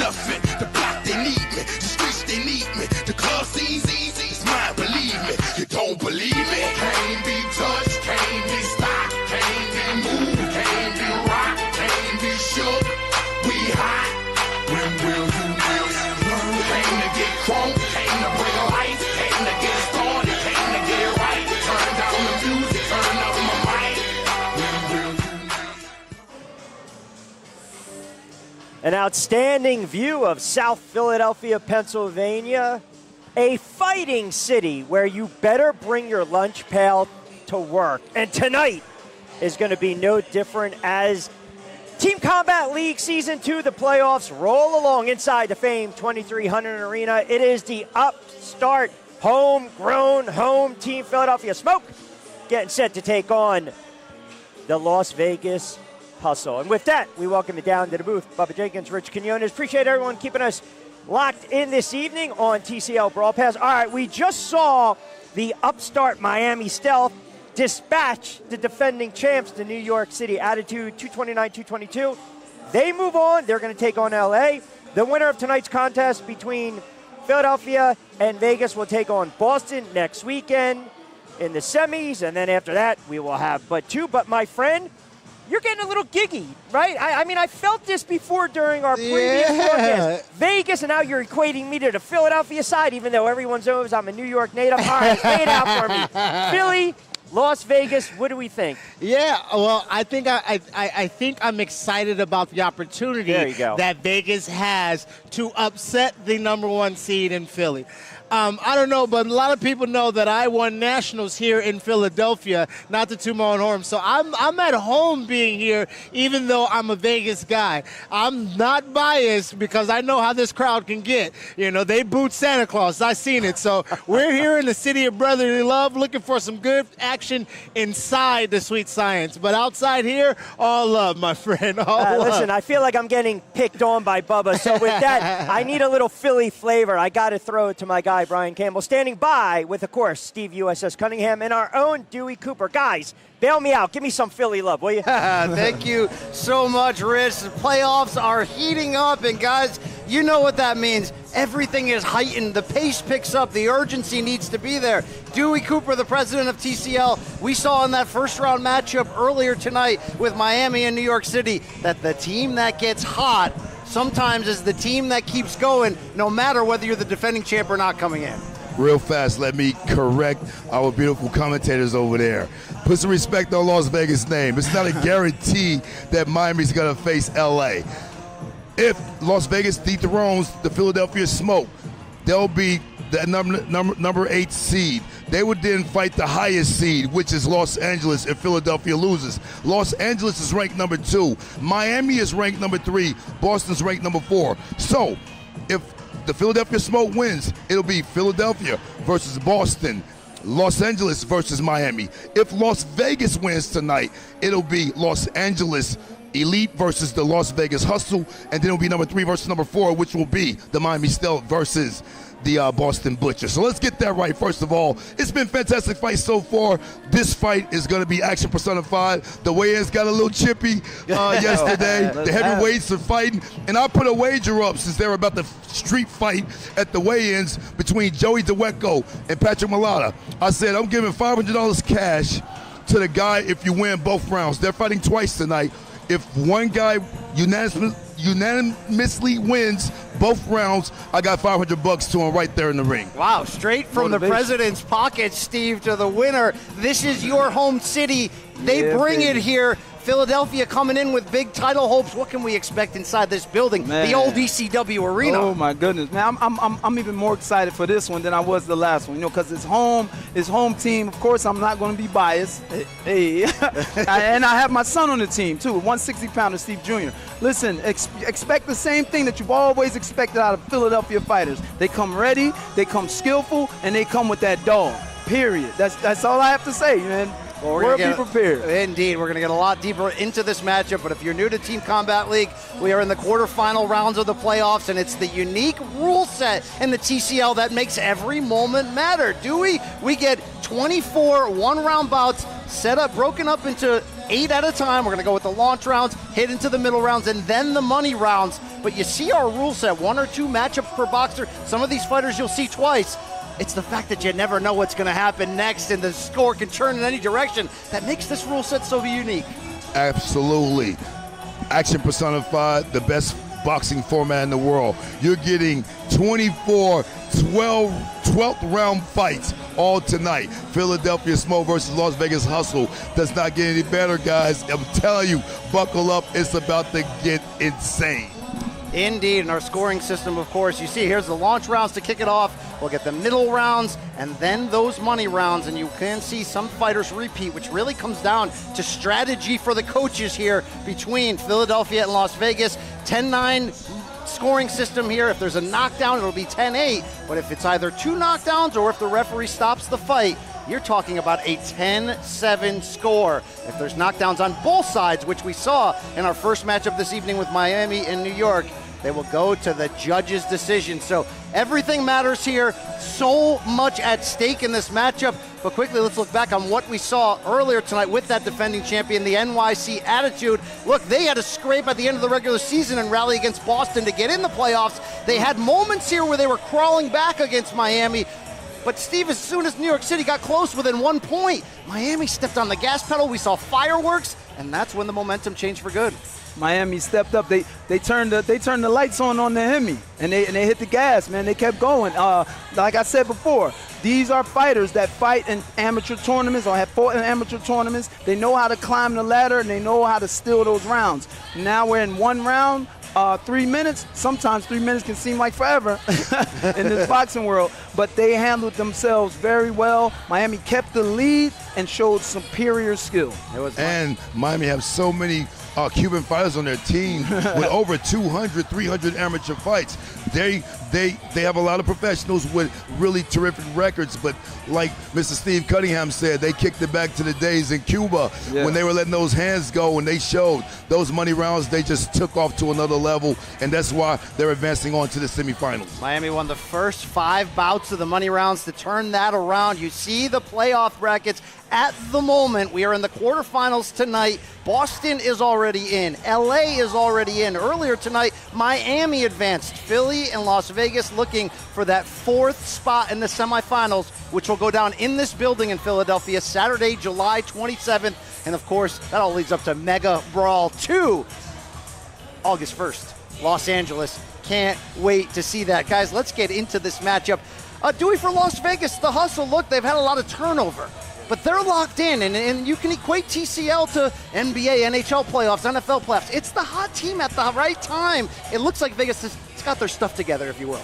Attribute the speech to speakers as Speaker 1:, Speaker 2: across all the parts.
Speaker 1: nothing. The block, they need me. The streets, they need me. The club scene's easy. It's mine, believe me. You don't believe me? Can't be touched, can't be stopped, can't be moved, can't be rocked, can't be shook. We hot. When will you learn? Came to get crunk, came to bring life, came to get started, came to get right. Turn down the music, turn up my mic. When will you learn?
Speaker 2: An outstanding view of South Philadelphia, Pennsylvania, a fighting city where you better bring your lunch pail to work. And tonight is going to be no different as Team Combat League Season 2, the playoffs roll along inside the famed 2300 Arena. It is the upstart, homegrown home team Philadelphia Smoke getting set to take on the Las Vegas Hustle. And with that, we welcome you down to the booth. Bubba Jenkins, Rich Quinones. Appreciate everyone keeping us locked in this evening on TCL BrawlPass. All right, we just saw the upstart Miami Stealth dispatch the defending champs, the New York City Attitude, 229-222. They move on. They're going to take on L.A. The winner of tonight's contest between Philadelphia and Vegas will take on Boston next weekend in the semis, and then after that, we will have but two. But my friend, you're getting a little giggy, right? I mean, I felt this before during our previous broadcast. Vegas, and now you're equating me to the Philadelphia side, even though everyone knows I'm a New York native. All right, lay it out for me. Philly, Las Vegas, what do we think?
Speaker 3: Yeah, well, I think I'm excited about the opportunity that Vegas has to upset the #1 seed in Philly. I don't know, but a lot of people know that I won nationals here in Philadelphia, not to toot my own horn. So I'm at home being here, even though I'm a Vegas guy. I'm not biased because I know how this crowd can get. You know, they boot Santa Claus. I've seen it. So we're here in the city of brotherly love, looking for some good action inside the Sweet Science. But outside here, all love, my friend. All love.
Speaker 2: Listen, I feel like I'm getting picked on by Bubba. So with that, I need a little Philly flavor. I got to throw it to my guy, Brian Campbell, standing by with, of course, Steve USS Cunningham and our own Dewey Cooper. Guys, bail me out. Give me some Philly love, will you?
Speaker 4: Thank you so much, Rich. The playoffs are heating up, and guys, you know what that means. Everything is heightened. The pace picks up. The urgency needs to be there. Dewey Cooper, the president of TCL, we saw in that first-round matchup earlier tonight with Miami and New York City that the team that gets hot sometimes is the team that keeps going, no matter whether you're the defending champ or not coming in.
Speaker 1: Real fast, let me correct our beautiful commentators over there. Put some respect on Las Vegas' name. It's not a guarantee that Miami's going to face L.A. If Las Vegas dethrones the Philadelphia Smoke, they'll be the number 8 seed. They would then fight the highest seed, which is Los Angeles, if Philadelphia loses. Los Angeles is ranked number 2. Miami is ranked number 3. Boston's ranked number 4. So, if the Philadelphia Smoke wins, it'll be Philadelphia versus Boston, Los Angeles versus Miami. If Las Vegas wins tonight, it'll be Los Angeles Elite versus the Las Vegas Hustle, and then it'll be number 3 versus number 4, which will be the Miami Stealth versus the Boston Butcher. So let's get that right. First of all, it's been fantastic fight so far. This fight is going to be action personified. The weigh-ins got a little chippy yesterday. The heavyweights are fighting, and I put a wager up since they were about to street fight at the weigh-ins between Joey Dawejko and Patrick Mailata. I said I'm giving $500 cash to the guy if you win both rounds. They're fighting twice tonight. If one guy unanimously wins both rounds, I got $500 to him right there in the ring.
Speaker 4: Wow, straight from the president's pocket, Steve, to the winner. This is your home city. They bring it here. Philadelphia coming in with big title hopes. What can we expect inside this building, the old ECW arena?
Speaker 5: Oh my goodness, man! I'm even more excited for this one than I was the last one. You know, because it's home team. Of course, I'm not going to be biased. Hey, and I have my son on the team too, 160-pounder Steve Jr. Listen, expect the same thing that you've always expected out of Philadelphia fighters. They come ready, they come skillful, and they come with that dog. Period. That's all I have to say, man.
Speaker 4: Well, we're going to be prepared. Indeed. We're going to get a lot deeper into this matchup, but if you're new to Team Combat League, we are in the quarterfinal rounds of the playoffs, and it's the unique rule set in the TCL that makes every moment matter. We get 24 one-round bouts set up, broken up into 8 at a time. We're going to go with the launch rounds, hit into the middle rounds, and then the money rounds. but you see our rule set, 1 or 2 matchups per boxer. Some of these fighters you'll see twice. It's the fact that you never know what's going to happen next, and the score can turn in any direction that makes this rule set so unique.
Speaker 1: Absolutely. Action personified, the best boxing format in the world. You're getting 24 12th round fights all tonight. Philadelphia Smoke versus Las Vegas Hustle does not get any better, guys. I'm telling you, buckle up. It's about to get insane.
Speaker 4: Indeed, in our scoring system, of course, you see here's the launch rounds to kick it off. We'll get the middle rounds and then those money rounds, and you can see some fighters repeat, which really comes down to strategy for the coaches here between Philadelphia and Las Vegas. 10-9 scoring system here. If there's a knockdown, it'll be 10-8, but if it's either 2 knockdowns or if the referee stops the fight, you're talking about a 10-7 score. If there's knockdowns on both sides, which we saw in our first matchup this evening with Miami and New York, they will go to the judge's decision. So everything matters here. So much at stake in this matchup. But quickly, let's look back on what we saw earlier tonight with that defending champion, the NYC Attitude. Look, they had a scrape at the end of the regular season and rally against Boston to get in the playoffs. They had moments here where they were crawling back against Miami. But Steve, as soon as New York City got close within 1 point, Miami stepped on the gas pedal. We saw fireworks, and that's when the momentum changed for good.
Speaker 5: Miami stepped up. They turned the lights on the Hemi, and they hit the gas, man. They kept going. Like I said before, these are fighters that fight in amateur tournaments or have fought in amateur tournaments. They know how to climb the ladder, and they know how to steal those rounds. Now we're in 1 round. 3 minutes, sometimes 3 minutes can seem like forever in this boxing world, but they handled themselves very well. Miami kept the lead and showed superior skill.
Speaker 1: And Miami have so many Cuban fighters on their team with over 200, 300 amateur fights. They have a lot of professionals with really terrific records, but like Mr. Steve Cunningham said, they kicked it back to the days in Cuba when they were letting those hands go, and they showed those money rounds. They just took off to another level, and that's why they're advancing on to the semifinals.
Speaker 4: Miami won the first 5 bouts of the money rounds to turn that around. You see the playoff brackets. At the moment, we are in the quarterfinals tonight. Boston is already in. LA is already in. Earlier tonight, Miami advanced. Philly and Las Vegas looking for that 4th spot in the semifinals, which will go down in this building in Philadelphia Saturday, July 27th. And of course, that all leads up to Mega Brawl 2, August 1st, Los Angeles. Can't wait to see that. Guys, let's get into this matchup. Dewey, for Las Vegas, the Hustle, look, they've had a lot of turnover, but they're locked in, and you can equate TCL to NBA, NHL playoffs, NFL playoffs. It's the hot team at the right time. It looks like Vegas has got their stuff together, if you will.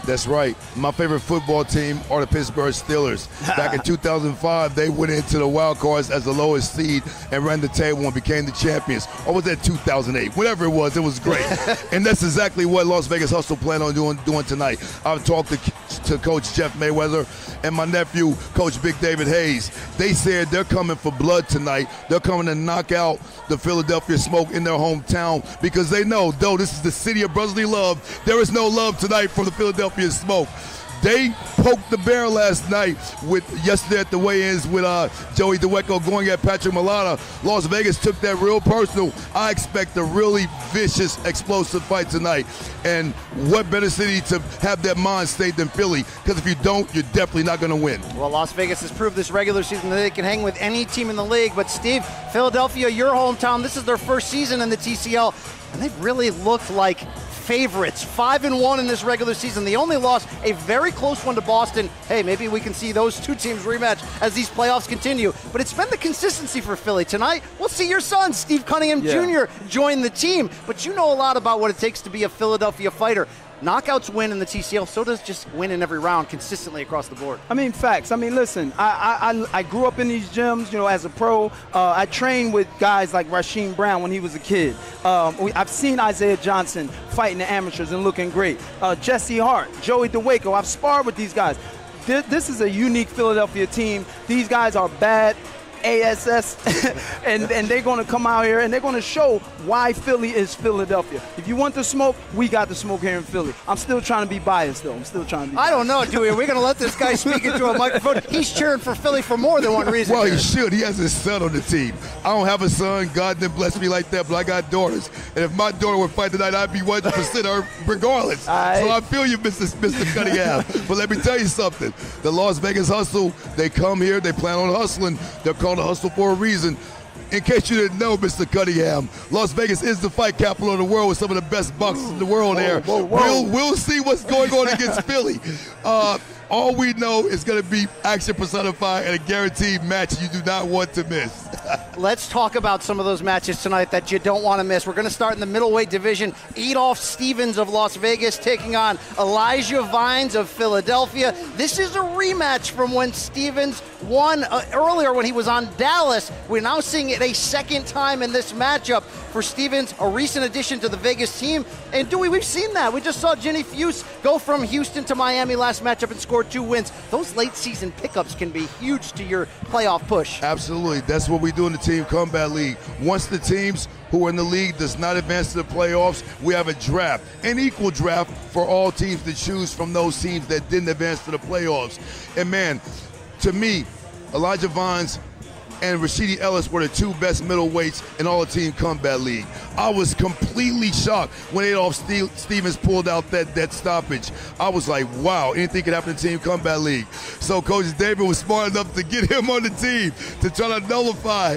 Speaker 1: That's right. My favorite football team are the Pittsburgh Steelers. Back in 2005, they went into the wild cards as the lowest seed and ran the table and became the champions. Or was that 2008? Whatever it was great. And that's exactly what Las Vegas Hustle plan on doing tonight. I've talked to Coach Jeff Mayweather and my nephew, Coach Big David Hayes. They said they're coming for blood tonight. They're coming to knock out the Philadelphia Smoke in their hometown because they know, though this is the city of brotherly love, there is no love tonight for the Philadelphia Smoke. They poked the bear last night yesterday at the weigh-ins with Joey Dawejko going at Patrick Mailata. Las Vegas took that real personal. I expect a really vicious, explosive fight tonight. And what better city to have that mind state than Philly? Because if you don't, you're definitely not going to win.
Speaker 4: Well, Las Vegas has proved this regular season that they can hang with any team in the league. But Steve, Philadelphia, your hometown, this is their first season in the TCL, and they've really looked like favorites. 5-1 in this regular season. They only lost a very close one to Boston. Hey, maybe we can see those two teams rematch as these playoffs continue. But it's been the consistency for Philly. Tonight, we'll see your son, Steve Cunningham Jr., join the team. But you know a lot about what it takes to be a Philadelphia fighter. Knockouts win in the TCL, so does just win in every round consistently across the board.
Speaker 5: I mean, facts. I mean, listen, I grew up in these gyms, as a pro. I trained with guys like Rasheen Brown when he was a kid. I've seen Isaiah Johnson fighting the amateurs and looking great. Jesse Hart, Joey Dawejko. I've sparred with these guys. This is a unique Philadelphia team. These guys are bad ASS, and they're going to come out here and they're going to show why Philly is Philadelphia. If you want the smoke, we got the smoke here in Philly. I'm still trying to be biased, though. I
Speaker 4: don't know, Dewey. Are we going to let this guy speak into a microphone? He's cheering for Philly for more than one reason.
Speaker 1: Well, he should. He has his son on the team. I don't have a son. God didn't bless me like that, but I got daughters. And if my daughter would fight tonight, I'd be 100% her regardless. So I feel you, Mr. Cunningham. But let me tell you something. The Las Vegas Hustle, they come here, they plan on hustling. They're called a hustle for a reason. In case you didn't know, Mr. Cunningham, Las Vegas is the fight capital of the world with some of the best boxers in the world there. We'll see what's going on against Philly. All we know is going to be action personified and a guaranteed match you do not want to miss.
Speaker 4: Let's talk about some of those matches tonight that you don't want to miss. We're going to start in the middleweight division. Adolph Stevens of Las Vegas taking on Elijah Vines of Philadelphia. This is a rematch from when Stevens won earlier when he was on Dallas. We're now seeing it a second time in this matchup for Stevens, a recent addition to the Vegas team. And Dewey, we've seen that. We just saw Jenny Fuse go from Houston to Miami last matchup and score 2 wins. Those late season pickups can be huge to your playoff push.
Speaker 1: Absolutely. That's what we do in the Team Combat League. Once the teams who are in the league does not advance to the playoffs, we have a draft, an equal draft for all teams to choose from those teams that didn't advance to the playoffs. And man, to me, Elijah Vines and Rashidi Ellis were the 2 best middleweights in all the Team Combat League. I was completely shocked when Adolph Stevens pulled out that stoppage. I was like, wow, anything could happen in Team Combat League. So Coach David was smart enough to get him on the team to try to nullify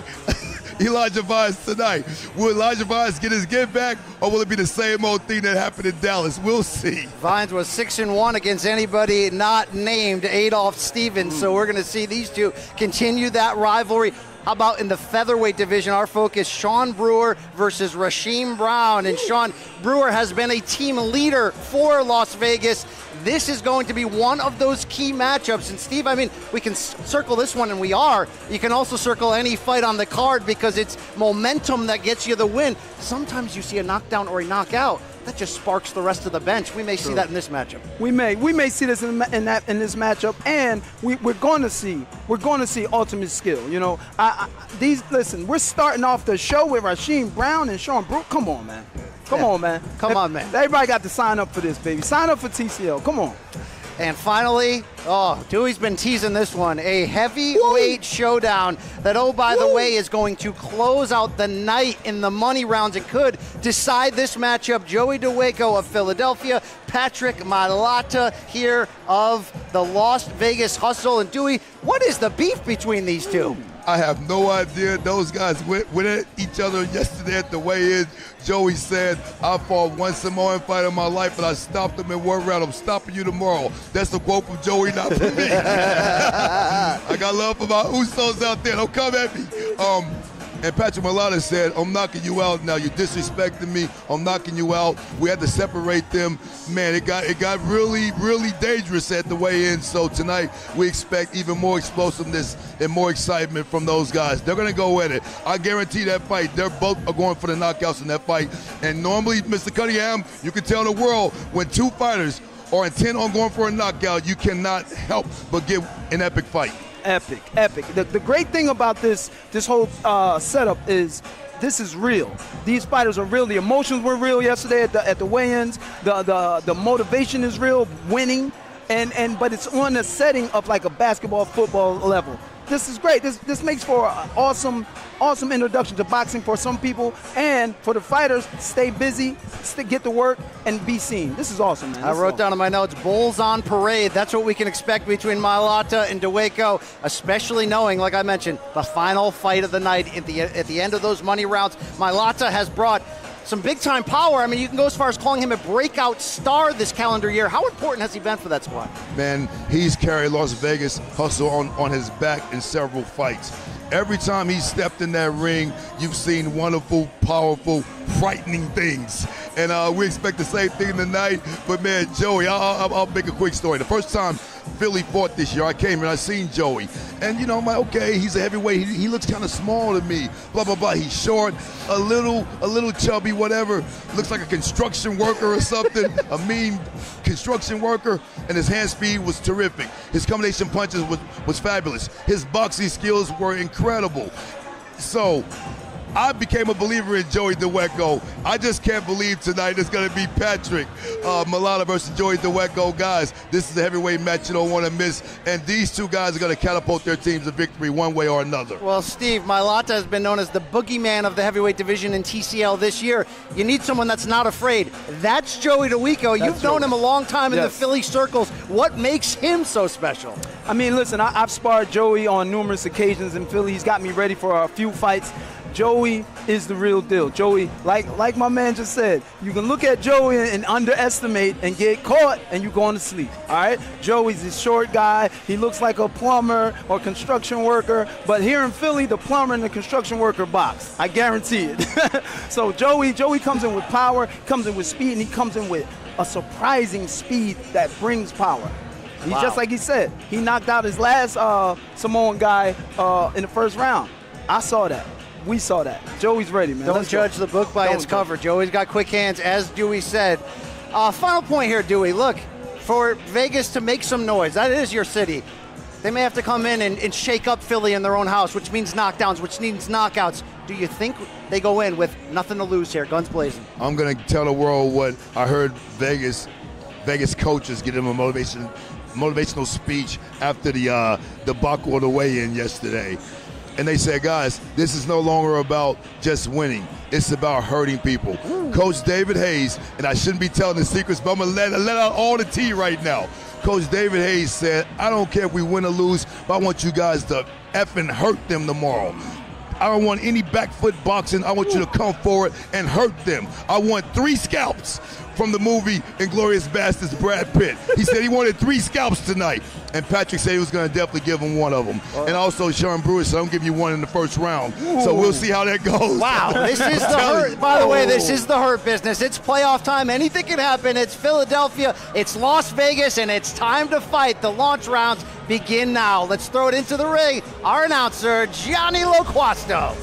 Speaker 1: Elijah Vines tonight. Will Elijah Vines get his get back, or will it be the same old thing that happened in Dallas? We'll see.
Speaker 4: Vines was 6-1 against anybody not named Adolph Stevens, so we're going to see these two continue that rivalry. How about in the featherweight division, our focus, Sean Brewer versus Rasheen Brown. And Sean Brewer has been a team leader for Las Vegas. This is going to be one of those key matchups. And Steve, I mean, we can circle this one, and we are. You can also circle any fight on the card because it's momentum that gets you the win. Sometimes you see a knockdown or a knockout. That just sparks the rest of the bench. We may see that in this matchup. We
Speaker 5: may see this in this matchup, and we're going to see ultimate skill. You know, listen, we're starting off the show with Rasheen Brown and Sean Brewer. Come on, man. Come on, man. Everybody got to sign up for this, baby. Sign up for TCL. Come on.
Speaker 4: And finally, Dewey's been teasing this one, a heavyweight showdown that, by the way, is going to close out the night in the money rounds. It could decide this matchup. Joey Dawejko of Philadelphia, Patrick Mailata here of the Las Vegas Hustle. And Dewey, what is the beef between these two?
Speaker 1: I have no idea. Those guys went at each other yesterday at the weigh-in. Joey said, I fought one Samoan fight in my life, but I stopped him in one round. I'm stopping you tomorrow. That's a quote from Joey, not from me. I got love for my Usos out there. Don't come at me. And Patrick Mailata said, I'm knocking you out now. You're disrespecting me. I'm knocking you out. We had to separate them. Man, it got really, really dangerous at the weigh-in. So tonight we expect even more explosiveness and more excitement from those guys. They're going to go at it. I guarantee that fight. They're both are going for the knockouts in that fight. And normally, Mr. Cunningham, you can tell the world when 2 fighters are intent on going for a knockout, you cannot help but give an epic fight.
Speaker 5: Epic. The great thing about this whole setup is this is real. These fighters are real. The emotions were real yesterday at the weigh-ins. The motivation is real, winning, but it's on the setting of like a basketball, football level. This is great. This makes for an awesome introduction to boxing for some people, and for the fighters, stay busy, get to work, and be seen. This is awesome, man.
Speaker 4: I wrote down in my notes, bulls on parade. That's what we can expect between Mailata and Dawejko, especially knowing, like I mentioned, the final fight of the night at the end of those money rounds. Mailata has brought some big-time power. I mean, you can go as far as calling him a breakout star this calendar year. How important has he been for that squad?
Speaker 1: Man, he's carried Las Vegas Hustle on his back in several fights. Every time he stepped in that ring, you've seen wonderful, powerful, frightening things. And we expect the same thing tonight. But, man, Joey, I'll make a quick story. The first time Philly fought this year. I came and I seen Joey. And, you know, I'm like, okay, he's a heavyweight. He looks kind of small to me. Blah, blah, blah. He's short, a little chubby, whatever. Looks like a construction worker or something, a mean construction worker. And his hand speed was terrific. His combination punches was fabulous. His boxing skills were incredible. So I became a believer in Joey Dawejko. I just can't believe tonight it's going to be Patrick Mailata versus Joey Dawejko. Guys, this is a heavyweight match you don't want to miss, and these two guys are going to catapult their teams to victory one way or another.
Speaker 4: Well, Steve, Mailata has been known as the boogeyman of the heavyweight division in TCL this year. You need someone that's not afraid. That's Joey Dawejko. You've known him a long time in the Philly circles. What makes him so special?
Speaker 5: I mean, listen, I've sparred Joey on numerous occasions in Philly. He's got me ready for a few fights. Joey is the real deal. Joey, like my man just said, you can look at Joey and underestimate and get caught and you're going to sleep, all right? Joey's a short guy. He looks like a plumber or construction worker, but here in Philly, the plumber and the construction worker box. I guarantee it. So Joey comes in with power, comes in with speed, and he comes in with a surprising speed that brings power. He's just like he said. He knocked out his last Samoan guy in the first round. I saw that. We saw that. Joey's ready, man.
Speaker 4: Don't judge the book by its cover. Joey's got quick hands, as Dewey said. Final point here, Dewey. Look, for Vegas to make some noise, that is your city. They may have to come in and shake up Philly in their own house, which means knockdowns, which means knockouts. Do you think they go in with nothing to lose here, guns blazing?
Speaker 1: I'm going to tell the world what I heard Vegas coaches give them a motivational speech after the debacle of the weigh-in yesterday. And they said, guys, this is no longer about just winning. It's about hurting people. Ooh. Coach David Hayes, and I shouldn't be telling the secrets, but I'm going to let out all the tea right now. Coach David Hayes said, I don't care if we win or lose, but I want you guys to effing hurt them tomorrow. I don't want any back foot boxing. I want you to come forward and hurt them. I want 3 scalps from the movie Inglourious Basterds, Brad Pitt. He said he wanted 3 scalps tonight. And Patrick said he was going to definitely give him one of them. And also Sean Brewer said, I'm giving you one in the first round. Ooh. So we'll see how that goes.
Speaker 4: Wow, this is the hurt. By the way, this is the hurt business. It's playoff time. Anything can happen. It's Philadelphia. It's Las Vegas, and it's time to fight. The launch rounds begin now. Let's throw it into the ring. Our announcer, Gianni Loquasto.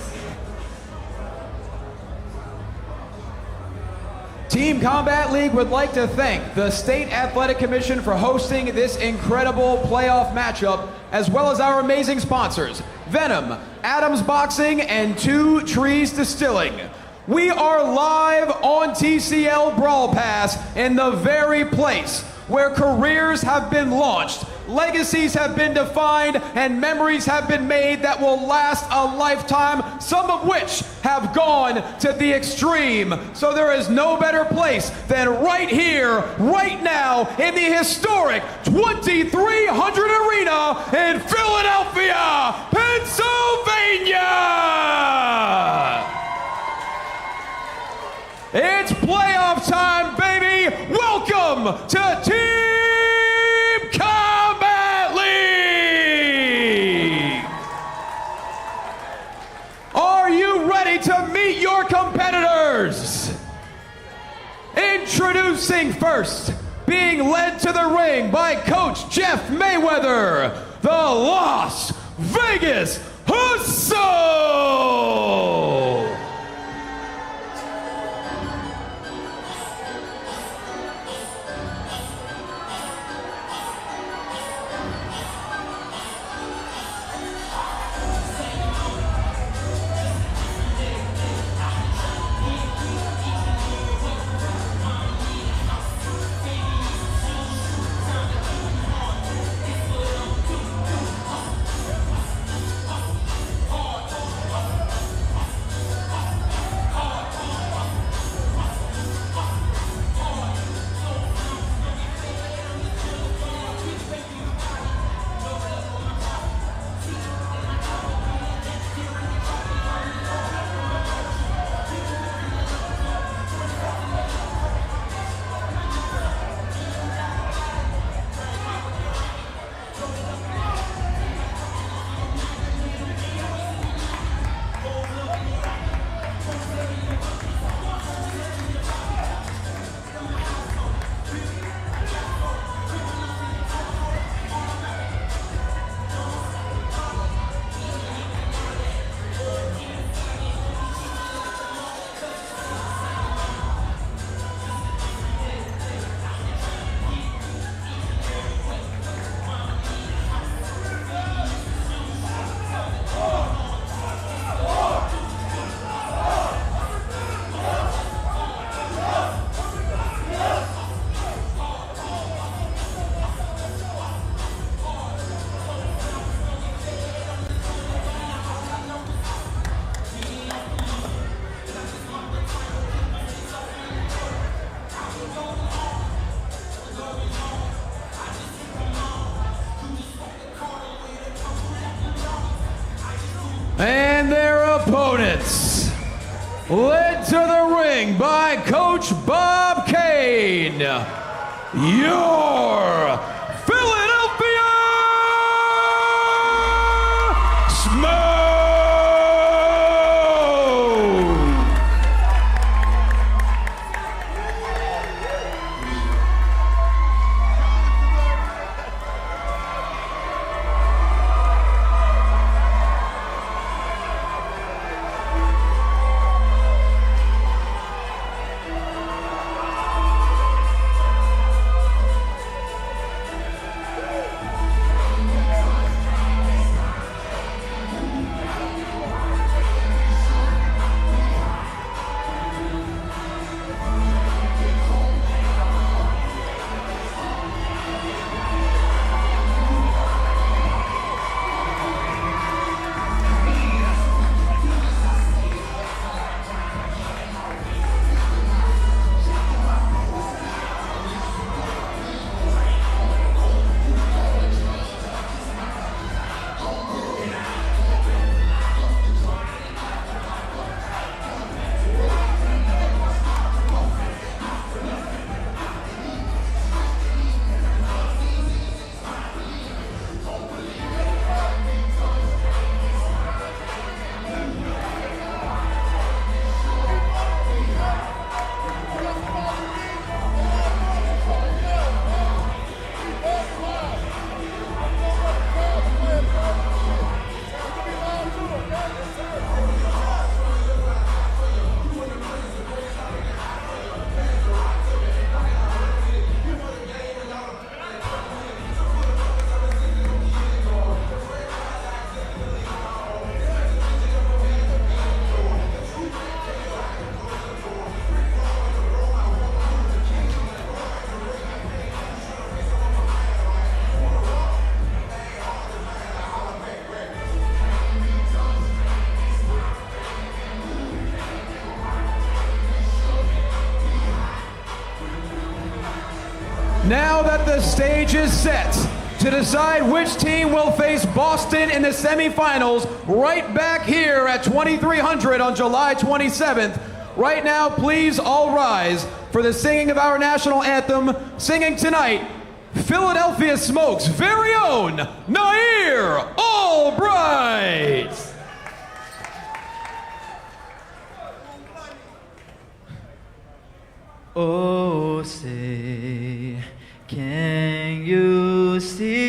Speaker 6: Team Combat League would like to thank the State Athletic Commission for hosting this incredible playoff matchup, as well as our amazing sponsors, Venom, Adams Boxing, and 2 Trees Distilling. We are live on TCL BrawlPass in the very place where careers have been launched, legacies have been defined, and memories have been made that will last a lifetime, some of which have gone to the extreme. So there is no better place than right here, right now, in the historic 2300 Arena in Philadelphia, Pennsylvania! It's playoff time, baby! Welcome to Team Combat League! Are you ready to meet your competitors? Introducing first, being led to the ring by Coach Jeff Mayweather, the Las Vegas Hustle! opponents, led to the ring by Coach Bob Kane, your Philadelphia Smoke! Now that the stage is set to decide which team will face Boston in the semifinals right back here at 2300 on July 27th, right now please all rise for the singing of our national anthem, singing tonight Philadelphia Smoke's very own Nair Albright.
Speaker 7: Oh, say, can you see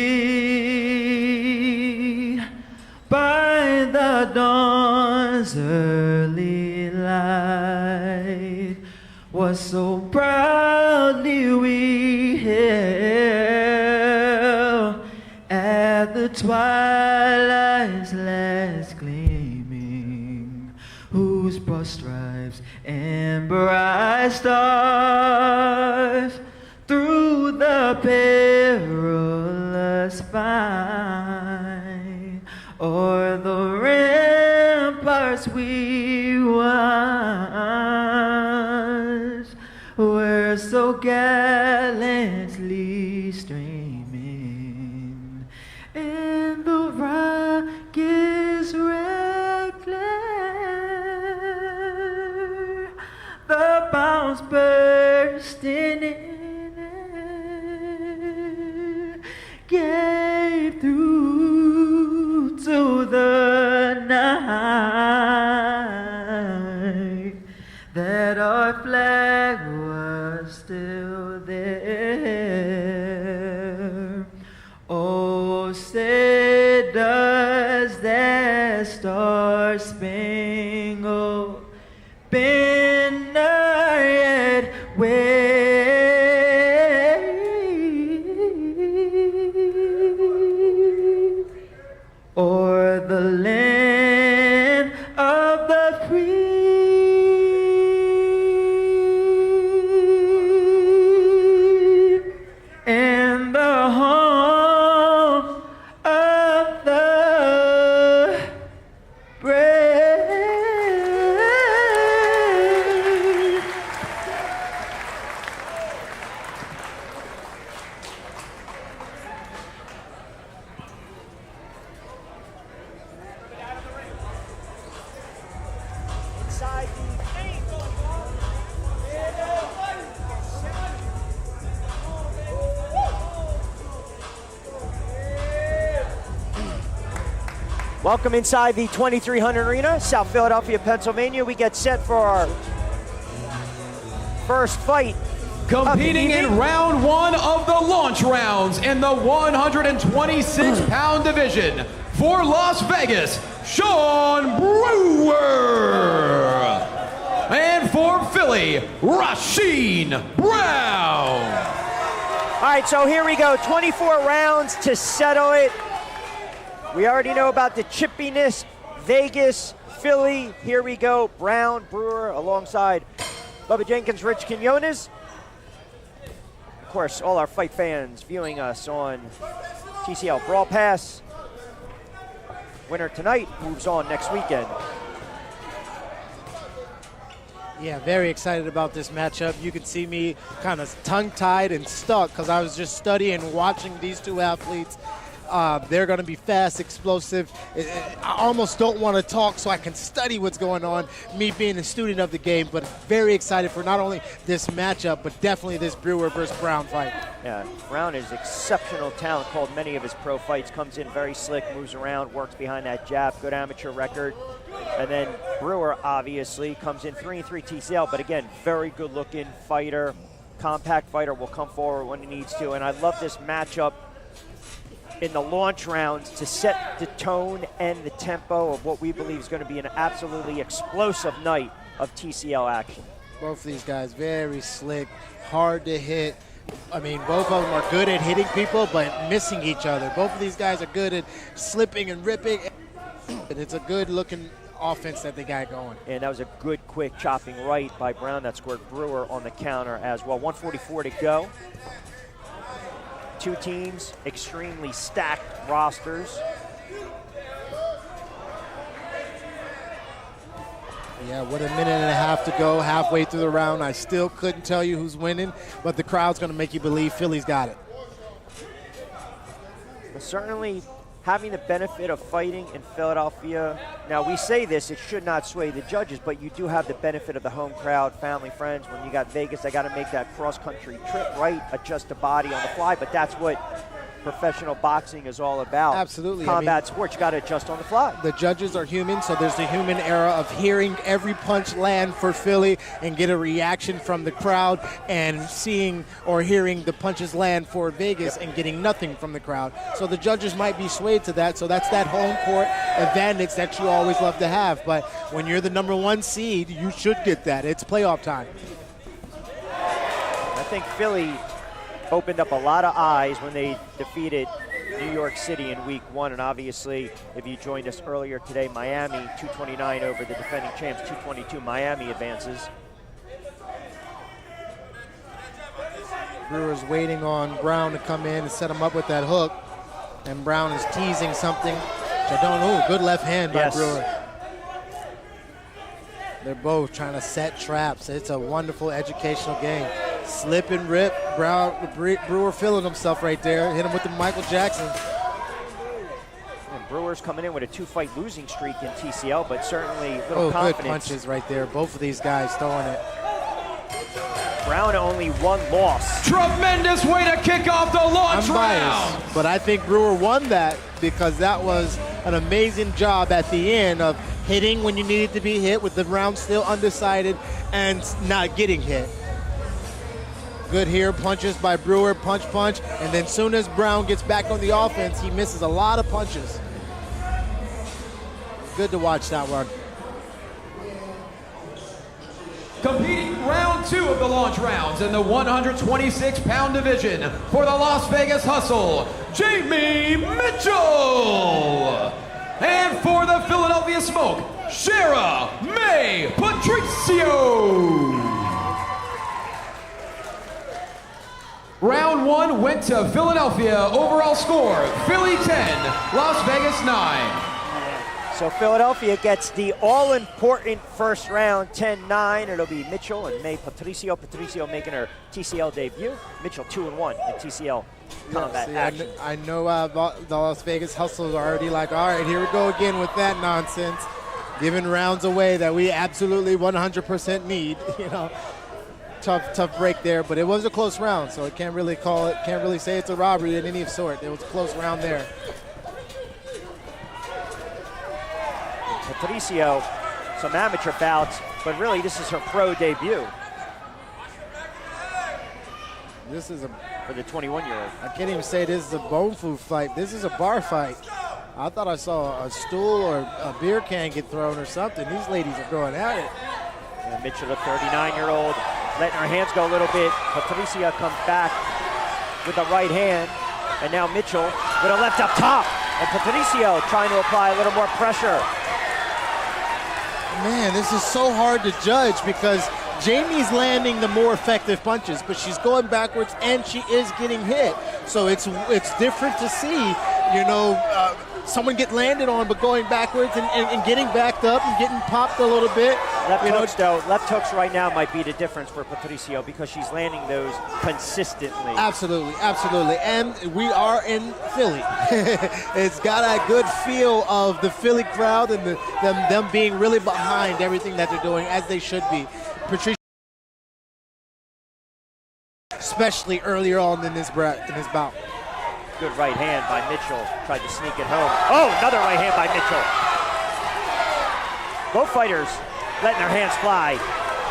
Speaker 7: by the dawn's early light what so proudly we hailed at the twilight's last gleaming, whose broad stripes and bright stars through the perilous fight o'er the ramparts we watched were so gallantly streaming, and the rocket's red glare, the bombs bursting in air, gave through to the night that our flag was still there. Oh, say does that star-spangled banner yet wave o'er the land of the free and the home of the brave?
Speaker 2: Welcome inside the 2300 Arena, South Philadelphia, Pennsylvania. We get set for our first fight.
Speaker 6: Competing in round one of the launch rounds in the 126-pound division for Las Vegas, Sean Brewer. And for Philly, Rasheen Brown.
Speaker 2: All right, so here we go. 24 rounds to settle it. We already know about the chippiness. Vegas, Philly. Here we go. Brown, Brewer, alongside Bubba Jenkins, Rich Quinones. Of course, all our fight fans viewing us on TCL BrawlPass. Winner tonight moves on next weekend.
Speaker 3: Yeah, very excited about this matchup. You can see me kind of tongue-tied and stuck because I was just studying, watching these two athletes. They're going to be fast, explosive. I almost don't want to talk so I can study what's going on, me being a student of the game, but very excited for not only this matchup, but definitely this Brewer versus Brown fight.
Speaker 2: Yeah, Brown is exceptional talent, called many of his pro fights, comes in very slick, moves around, works behind that jab, good amateur record. And then Brewer obviously comes in 3-3 TCL, but again, very good looking fighter, compact fighter, will come forward when he needs to. And I love this matchup in the launch rounds to set the tone and the tempo of what we believe is going to be an absolutely explosive night of TCL action.
Speaker 3: Both of these guys very slick, hard to hit. I mean, both of them are good at hitting people, but missing each other. Both of these guys are good at slipping and ripping. And it's a good-looking offense that they got going.
Speaker 2: And that was a good, quick chopping right by Brown that scored Brewer on the counter as well. 144 to go. Two teams, extremely stacked rosters.
Speaker 3: Yeah, with a minute and a half to go, halfway through the round, I still couldn't tell you who's winning, but the crowd's going to make you believe Philly's got it.
Speaker 2: But certainly having the benefit of fighting in Philadelphia. Now, we say this, it should not sway the judges, but you do have the benefit of the home crowd, family, friends. When you got Vegas, they got to make that cross-country trip, right? Adjust the body on the fly, but that's what professional boxing is all about.
Speaker 3: Absolutely.
Speaker 2: Combat sports, you got to adjust on the fly.
Speaker 3: The judges are human, so there's the human era of hearing every punch land for Philly and get a reaction from the crowd, and seeing or hearing the punches land for Vegas and getting nothing from the crowd. So the judges might be swayed to that, so that's that home court advantage that you always love to have. But when you're the number one seed, you should get that. It's playoff time.
Speaker 2: I think Philly opened up a lot of eyes when they defeated New York City in week one. And obviously, if you joined us earlier today, Miami 229 over the defending champs 222. Miami advances.
Speaker 3: Brewer's waiting on Brown to come in and set him up with that hook. And Brown is teasing something, which I don't know. Good left hand by Brewer. They're both trying to set traps. It's a wonderful educational game. Slip and rip. Brewer feeling himself right there. Hit him with the Michael Jackson.
Speaker 2: And Brewer's coming in with a two-fight losing streak in TCL, but certainly little confidence.
Speaker 3: Good punches right there. Both of these guys throwing it.
Speaker 2: Brown only one loss.
Speaker 6: Tremendous way to kick off the launch round.
Speaker 3: But I think Brewer won that because that was an amazing job at the end of hitting when you needed to be hit with the round still undecided and not getting hit. Good here, punches by Brewer, punch, and then soon as Brown gets back on the offense, he misses a lot of punches. Good to watch that one.
Speaker 6: Competing round two of the launch rounds in the 126-pound division for the Las Vegas Hustle, Jamie Mitchell. And for the Philadelphia Smoke, Shera Patricio. Round one went to Philadelphia. Overall score, Philly 10, Las Vegas 9.
Speaker 2: So Philadelphia gets the all-important first round, 10-9. It'll be Mitchell and Patricio. Patricio making her TCL debut. Mitchell 2-1 in TCL combat action.
Speaker 3: I know the Las Vegas Hustle is already like, all right, here we go again with that nonsense. Giving rounds away that we absolutely 100% need, you know. Tough break there, but it was a close round, so it can't really say it's a robbery in any sort. It was a close round there.
Speaker 2: Patricio some amateur bouts, but really this is her pro debut.
Speaker 3: This is
Speaker 2: for the 21-year-old.
Speaker 3: I can't even say this is a bone food fight. This is a bar fight. I thought I saw a stool or a beer can get thrown or something. These ladies are going at it.
Speaker 2: And Mitchell, the 39-year-old, letting her hands go a little bit. Patricia comes back with the right hand. And now Mitchell with a left up top. And Patricio trying to apply a little more pressure.
Speaker 3: Man, this is so hard to judge because Jamie's landing the more effective punches, but she's going backwards and she is getting hit. So it's different to see, someone get landed on but going backwards and getting backed up and getting popped a little bit.
Speaker 2: Left hooks right now might be the difference for Patricio because she's landing those consistently.
Speaker 3: Absolutely. And we are in Philly. It's got a good feel of the Philly crowd and them being really behind everything that they're doing, as they should be. Patricio, especially earlier on in this bout.
Speaker 2: Good right hand by Mitchell. Tried to sneak it home. Oh, another right hand by Mitchell. Both fighters letting their hands fly.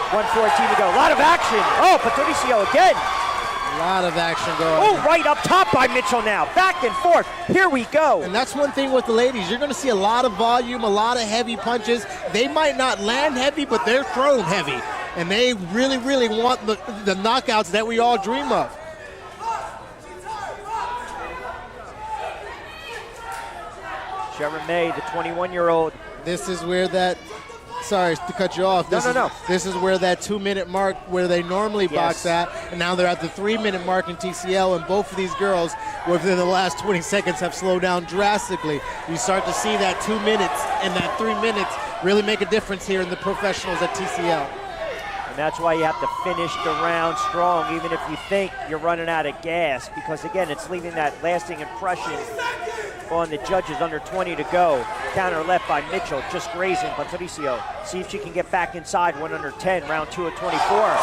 Speaker 2: 1:14 to go. A lot of action. Oh, Patricio again.
Speaker 3: A lot of action going
Speaker 2: on. Oh, right up top by Mitchell now. Back and forth. Here we go.
Speaker 3: And that's one thing with the ladies. You're going to see a lot of volume, a lot of heavy punches. They might not land heavy, but they're thrown heavy. And they really, really want the knockouts that we all dream of.
Speaker 2: Shera May, the 21-year-old.
Speaker 3: This is where that, sorry to cut you off.
Speaker 2: No.
Speaker 3: This is where that 2-minute mark where they normally box at, and now they're at the 3-minute mark in TCL, and both of these girls within the last 20 seconds have slowed down drastically. You start to see that 2 minutes and that 3 minutes really make a difference here in the professionals at TCL.
Speaker 2: And that's why you have to finish the round strong, even if you think you're running out of gas, because again, it's leaving that lasting impression on the judges. Under 20 to go. Counter left by Mitchell, just grazing Patricio. See if she can get back inside. 1 under 10, round 2 of 24.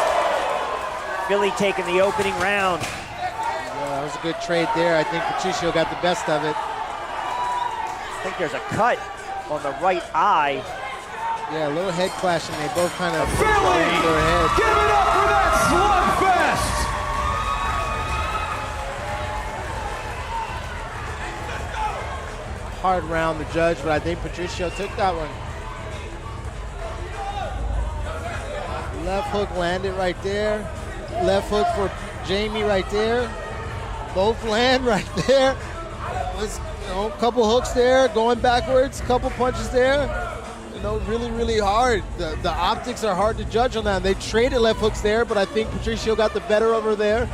Speaker 2: Philly taking the opening round.
Speaker 3: Yeah, that was a good trade there. I think Patricio got the best of it.
Speaker 2: I think there's a cut on the right eye.
Speaker 3: Yeah, a little head clashing. They both kind of
Speaker 6: Philly, give it up for that slugfest.
Speaker 3: Hard round the judge, but I think Patricio took that one. Left hook landed right there. Left hook for Jamie right there. Both land right there. A couple hooks there, going backwards, couple punches there. Really, really hard. The optics are hard to judge on that. They traded left hooks there, but I think Patricio got the better of her there.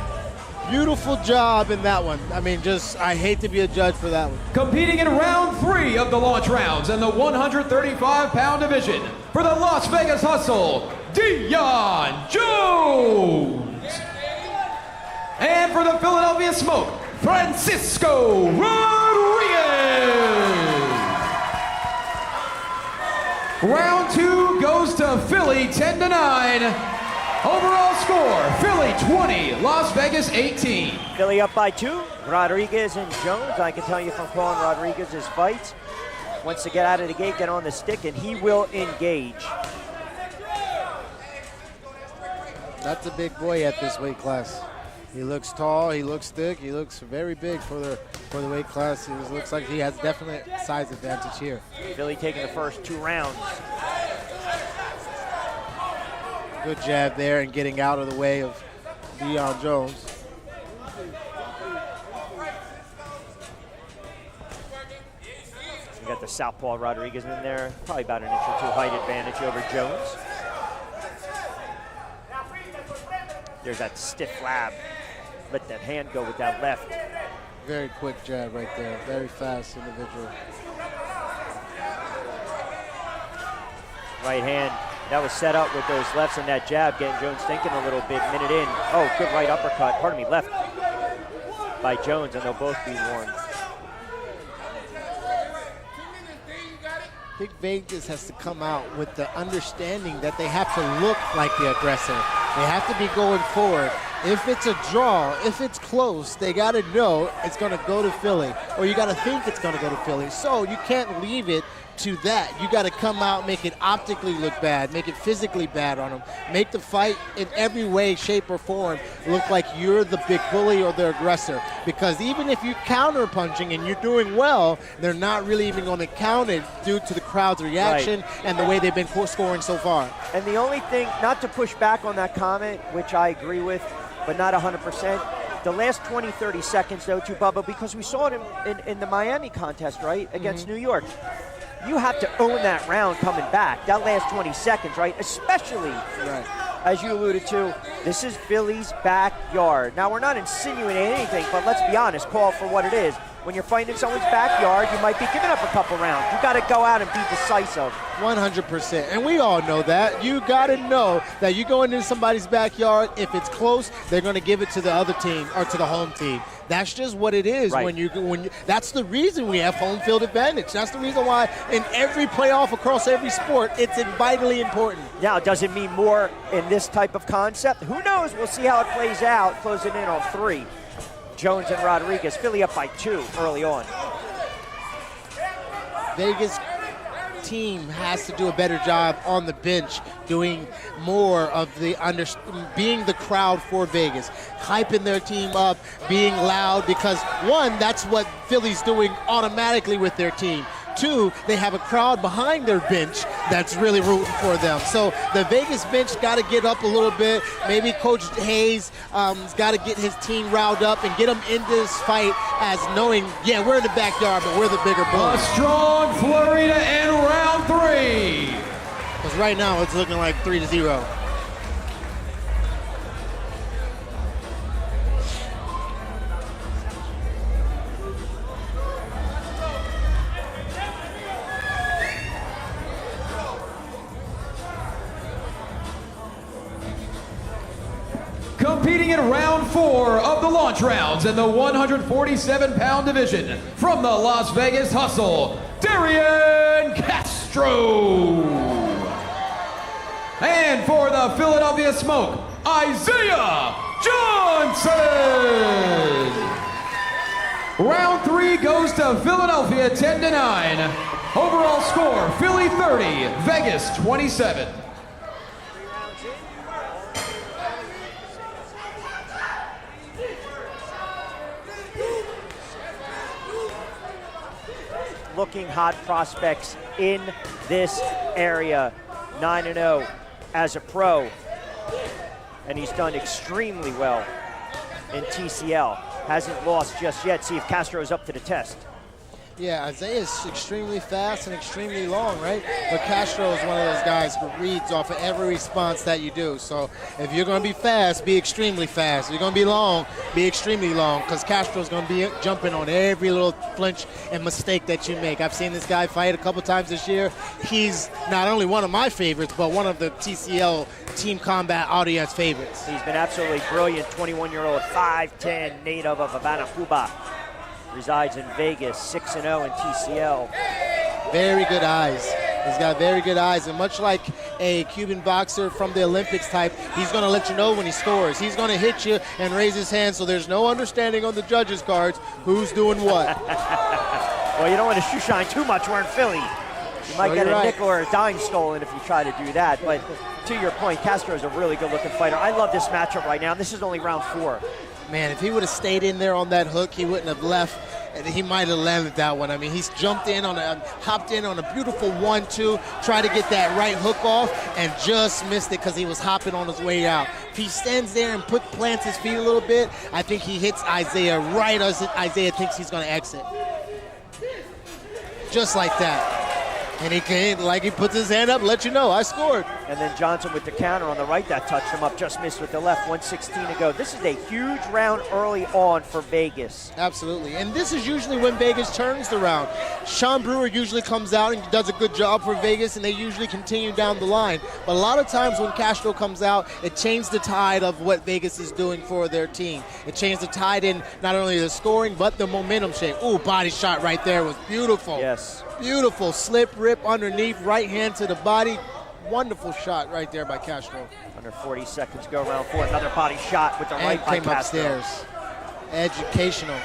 Speaker 3: Beautiful job in that one. I mean, I hate to be a judge for that one.
Speaker 6: Competing in round 3 of the launch rounds in the 135-pound division for the Las Vegas Hustle, Dion Jones. And for the Philadelphia Smoke, Fransicso Rodriguez. Round 2 goes to Philly, 10-9. Overall score, Philly 20, Las Vegas 18.
Speaker 2: Philly up by 2, Rodriguez and Jones. I can tell you from calling Rodriguez's fights, wants to get out of the gate, get on the stick, and he will engage.
Speaker 3: That's a big boy at this weight class. He looks tall, he looks thick, he looks very big for the weight class. It looks like he has definite size advantage here.
Speaker 2: Philly taking the first 2 rounds.
Speaker 3: Good jab there and getting out of the way of Dion Jones.
Speaker 2: You got the southpaw Rodriguez in there. Probably about an inch or 2 height advantage over Jones. There's that stiff lab. Let that hand go with that left.
Speaker 3: Very quick jab right there. Very fast individual.
Speaker 2: Right hand. That was set up with those lefts and that jab, getting Jones thinking a little bit. Minute in. Oh, good right uppercut. Pardon me, left by Jones, and they'll both be warned.
Speaker 3: I think Vegas has to come out with the understanding that they have to look like the aggressor. They have to be going forward. If it's a draw, if it's close, they got to know it's going to go to Philly, or you got to think it's going to go to Philly. So you can't leave it to that. You got to come out, make it optically look bad, make it physically bad on them, make the fight in every way, shape, or form look like you're the big bully or the aggressor. Because even if you're counter-punching and you're doing well, they're not really even going to count it due to the crowd's reaction and the way they've been scoring so far.
Speaker 2: And the only thing, not to push back on that comment, which I agree with, but not 100%, the last 20, 30 seconds, though, too, Bubba, because we saw it in the Miami contest, right, against New York. You have to own that round coming back, that last 20 seconds, right? Especially, as you alluded to, this is Philly's backyard. Now, we're not insinuating anything, but let's be honest, call it for what it is. When you're fighting in someone's backyard, you might be giving up a couple rounds. You got to go out and be decisive.
Speaker 3: 100%. And we all know that. You got to know that you go into somebody's backyard, if it's close, they're going to give it to the other team or to the home team. That's just what it is.
Speaker 2: Right.
Speaker 3: When you that's the reason we have home field advantage. That's the reason why in every playoff across every sport, it's vitally important.
Speaker 2: Now, does it mean more in this type of concept? Who knows? We'll see how it plays out. Closing in on 3. Jones and Rodriguez. Philly up by 2 early on.
Speaker 3: Vegas team has to do a better job on the bench, doing more of the being the crowd for Vegas, hyping their team up, being loud, because one, that's what Philly's doing automatically with their team. 2, they have a crowd behind their bench that's really rooting for them. So the Vegas bench got to get up a little bit. Maybe Coach Hayes has got to get his team riled up and get them into this fight as knowing, yeah, we're in the backyard, but we're the bigger bully.
Speaker 6: A strong flurry to end round 3.
Speaker 3: Because right now it's looking like 3-0.
Speaker 6: Competing in round 4 of the launch rounds in the 147-pound division from the Las Vegas Hustle, Darian Castro. And for the Philadelphia Smoke, Isaiah Johnson. Round 3 goes to Philadelphia 10-9. Overall score, Philly 30, Vegas 27.
Speaker 2: Looking hot prospects in this area. 9-0 as a pro. And he's done extremely well in TCL. Hasn't lost just yet. See if Castro is up to the test.
Speaker 3: Yeah, Isaiah's extremely fast and extremely long, right? But Castro is one of those guys who reads off of every response that you do. So if you're going to be fast, be extremely fast. If you're going to be long, be extremely long, because Castro's going to be jumping on every little flinch and mistake that you make. I've seen this guy fight a couple times this year. He's not only one of my favorites, but one of the TCL Team Combat audience favorites.
Speaker 2: He's been absolutely brilliant. 21-year-old, 5'10", native of Havana, Cuba. Resides in Vegas, 6-0 in TCL.
Speaker 3: Very good eyes. He's got very good eyes, and much like a Cuban boxer from the Olympics type, he's going to let you know when he scores. He's going to hit you and raise his hand, so there's no understanding on the judges' cards who's doing what.
Speaker 2: Well, you don't want to shoe shine too much. We're in Philly. You might get a nickel or a dime stolen if you try to do that. But to your point, Castro is a really good-looking fighter. I love this matchup right now. This is only round 4.
Speaker 3: Man, if he would have stayed in there on that hook, he wouldn't have left. And he might have landed that one. I mean, he's hopped in on a beautiful 1-2, tried to get that right hook off, and just missed it because he was hopping on his way out. If he stands there and plants his feet a little bit, I think he hits Isaiah right as Isaiah thinks he's going to exit. Just like that. And he can, like he puts his hand up, let you know, I scored.
Speaker 2: And then Johnson with the counter on the right that touched him up, just missed with the left, 1:16 to go. This is a huge round early on for Vegas.
Speaker 3: Absolutely, and this is usually when Vegas turns the round. Sean Brewer usually comes out and does a good job for Vegas, and they usually continue down the line. But a lot of times when Castro comes out, it changed the tide of what Vegas is doing for their team. It changed the tide in not only the scoring, but the momentum shape. Ooh, body shot right there was beautiful.
Speaker 2: Yes.
Speaker 3: Beautiful slip, rip underneath, right hand to the body. wonderful shot right there by Castro.
Speaker 2: Under 40 seconds to go, round 4. Another body shot with the right by
Speaker 3: came
Speaker 2: Castro.
Speaker 3: upstairs. Educational.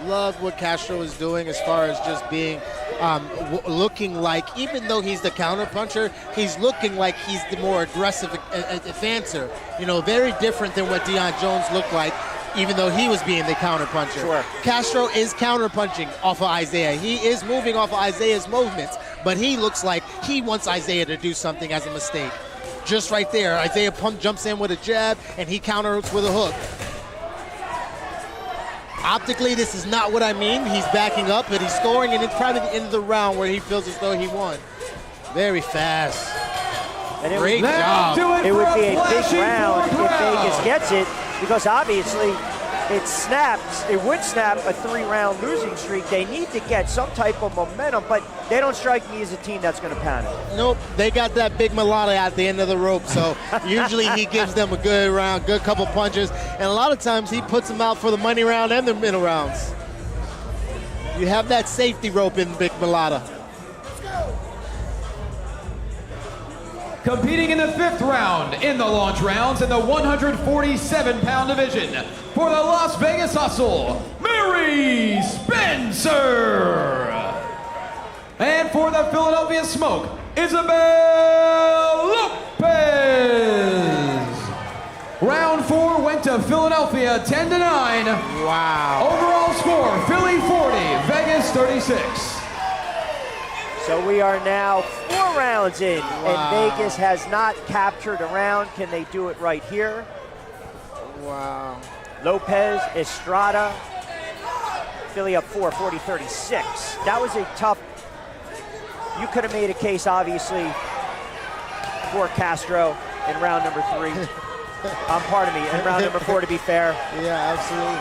Speaker 3: Love what Castro is doing as far as just being looking like, even though he's the counter puncher, he's looking like he's the more aggressive advancer. You know, very different than what Dion Jones looked like, even though he was being the counter puncher.
Speaker 2: Sure.
Speaker 3: Castro is counter punching off of Isaiah. He is moving off of Isaiah's movements, but he looks like he wants Isaiah to do something as a mistake. Just right there, Isaiah jumps in with a jab, and he counters with a hook. Optically, this is not what I mean. He's backing up, but he's scoring, and it's probably the end of the round where he feels as though he won. Very fast.
Speaker 2: And
Speaker 3: Great job.
Speaker 2: It would be a big round if Vegas gets it, because obviously it snaps. It would snap a 3-round losing streak. They need to get some type of momentum, but they don't strike me as a team that's going to panic.
Speaker 3: Nope, they got that big Mailata at the end of the rope, so usually he gives them a good round, good couple punches, and a lot of times he puts them out for the money round and the middle rounds. You have that safety rope in big Mailata.
Speaker 6: Competing in the 5th round in the launch rounds in the 147-pound division for the Las Vegas Hustle, Mary Spencer. And for the Philadelphia Smoke, Isabel Lopez. Round 4 went to Philadelphia 10-9.
Speaker 3: Wow.
Speaker 6: Overall score, Philly 40, Vegas 36.
Speaker 2: So we are now 4 rounds in, and Vegas has not captured a round. Can they do it right here?
Speaker 3: Wow.
Speaker 2: Lopez, Estrada, Philly up 4, 40-36. That was a tough, you could have made a case, obviously, for Castro in round number 3. Pardon me, in round number 4, to be fair.
Speaker 3: Yeah, absolutely.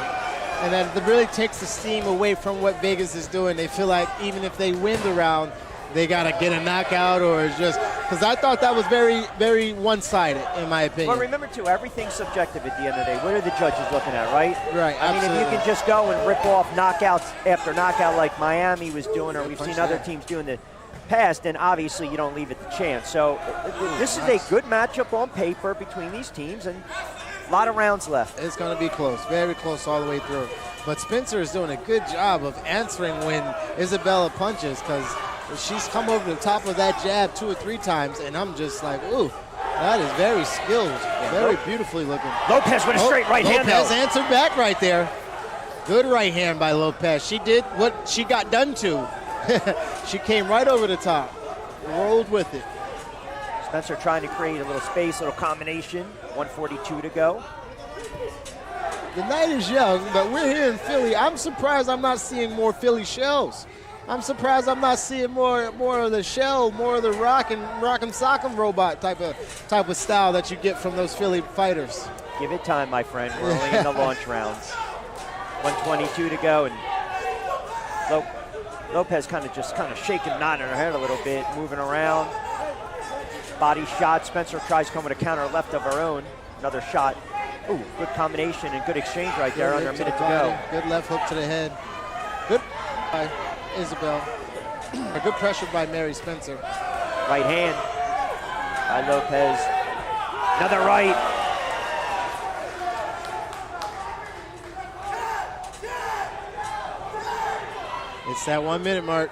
Speaker 3: And that really takes the steam away from what Vegas is doing. They feel like even if they win the round, they got to get a knockout, or just, because I thought that was very, very one-sided, in my opinion.
Speaker 2: Well, remember, too, everything's subjective at the end of the day. What are the judges looking at, right?
Speaker 3: Right,
Speaker 2: I mean, if you can just go and rip off knockouts after knockout like Miami was doing, or we've seen other teams doing in the past, then obviously you don't leave it to chance. So this is a good matchup on paper between these teams, and a lot of rounds left.
Speaker 3: It's going to be close, very close all the way through. But Spencer is doing a good job of answering when Isabella punches, because she's come over the top of that jab 2 or 3 times, and I'm just like, ooh, that is very skilled, very beautifully looking.
Speaker 2: Lopez with a straight right hand, though.
Speaker 3: Lopez answered back right there. Good right hand by Lopez. She did what she got done to. She came right over the top, rolled with it.
Speaker 2: Spencer trying to create a little space, little combination. 142 to go.
Speaker 3: The night is young, but we're here in Philly. I'm surprised I'm not seeing more Philly shells. I'm surprised I'm not seeing more of the shell, more of the rock'em sock'em robot type of style that you get from those Philly fighters.
Speaker 2: Give it time, my friend. We're only in the launch rounds. 122 to go, and Lopez kind of shaking, nodding her head a little bit, moving around. Body shot. Spencer tries to come with a counter left of her own. Another shot. Ooh, good combination and good exchange right there. Under a minute to go.
Speaker 3: Good left hook to the head. Good by Isabel. A good pressure by Mary Spencer.
Speaker 2: Right hand by Lopez. Another right.
Speaker 3: It's that 1 minute mark.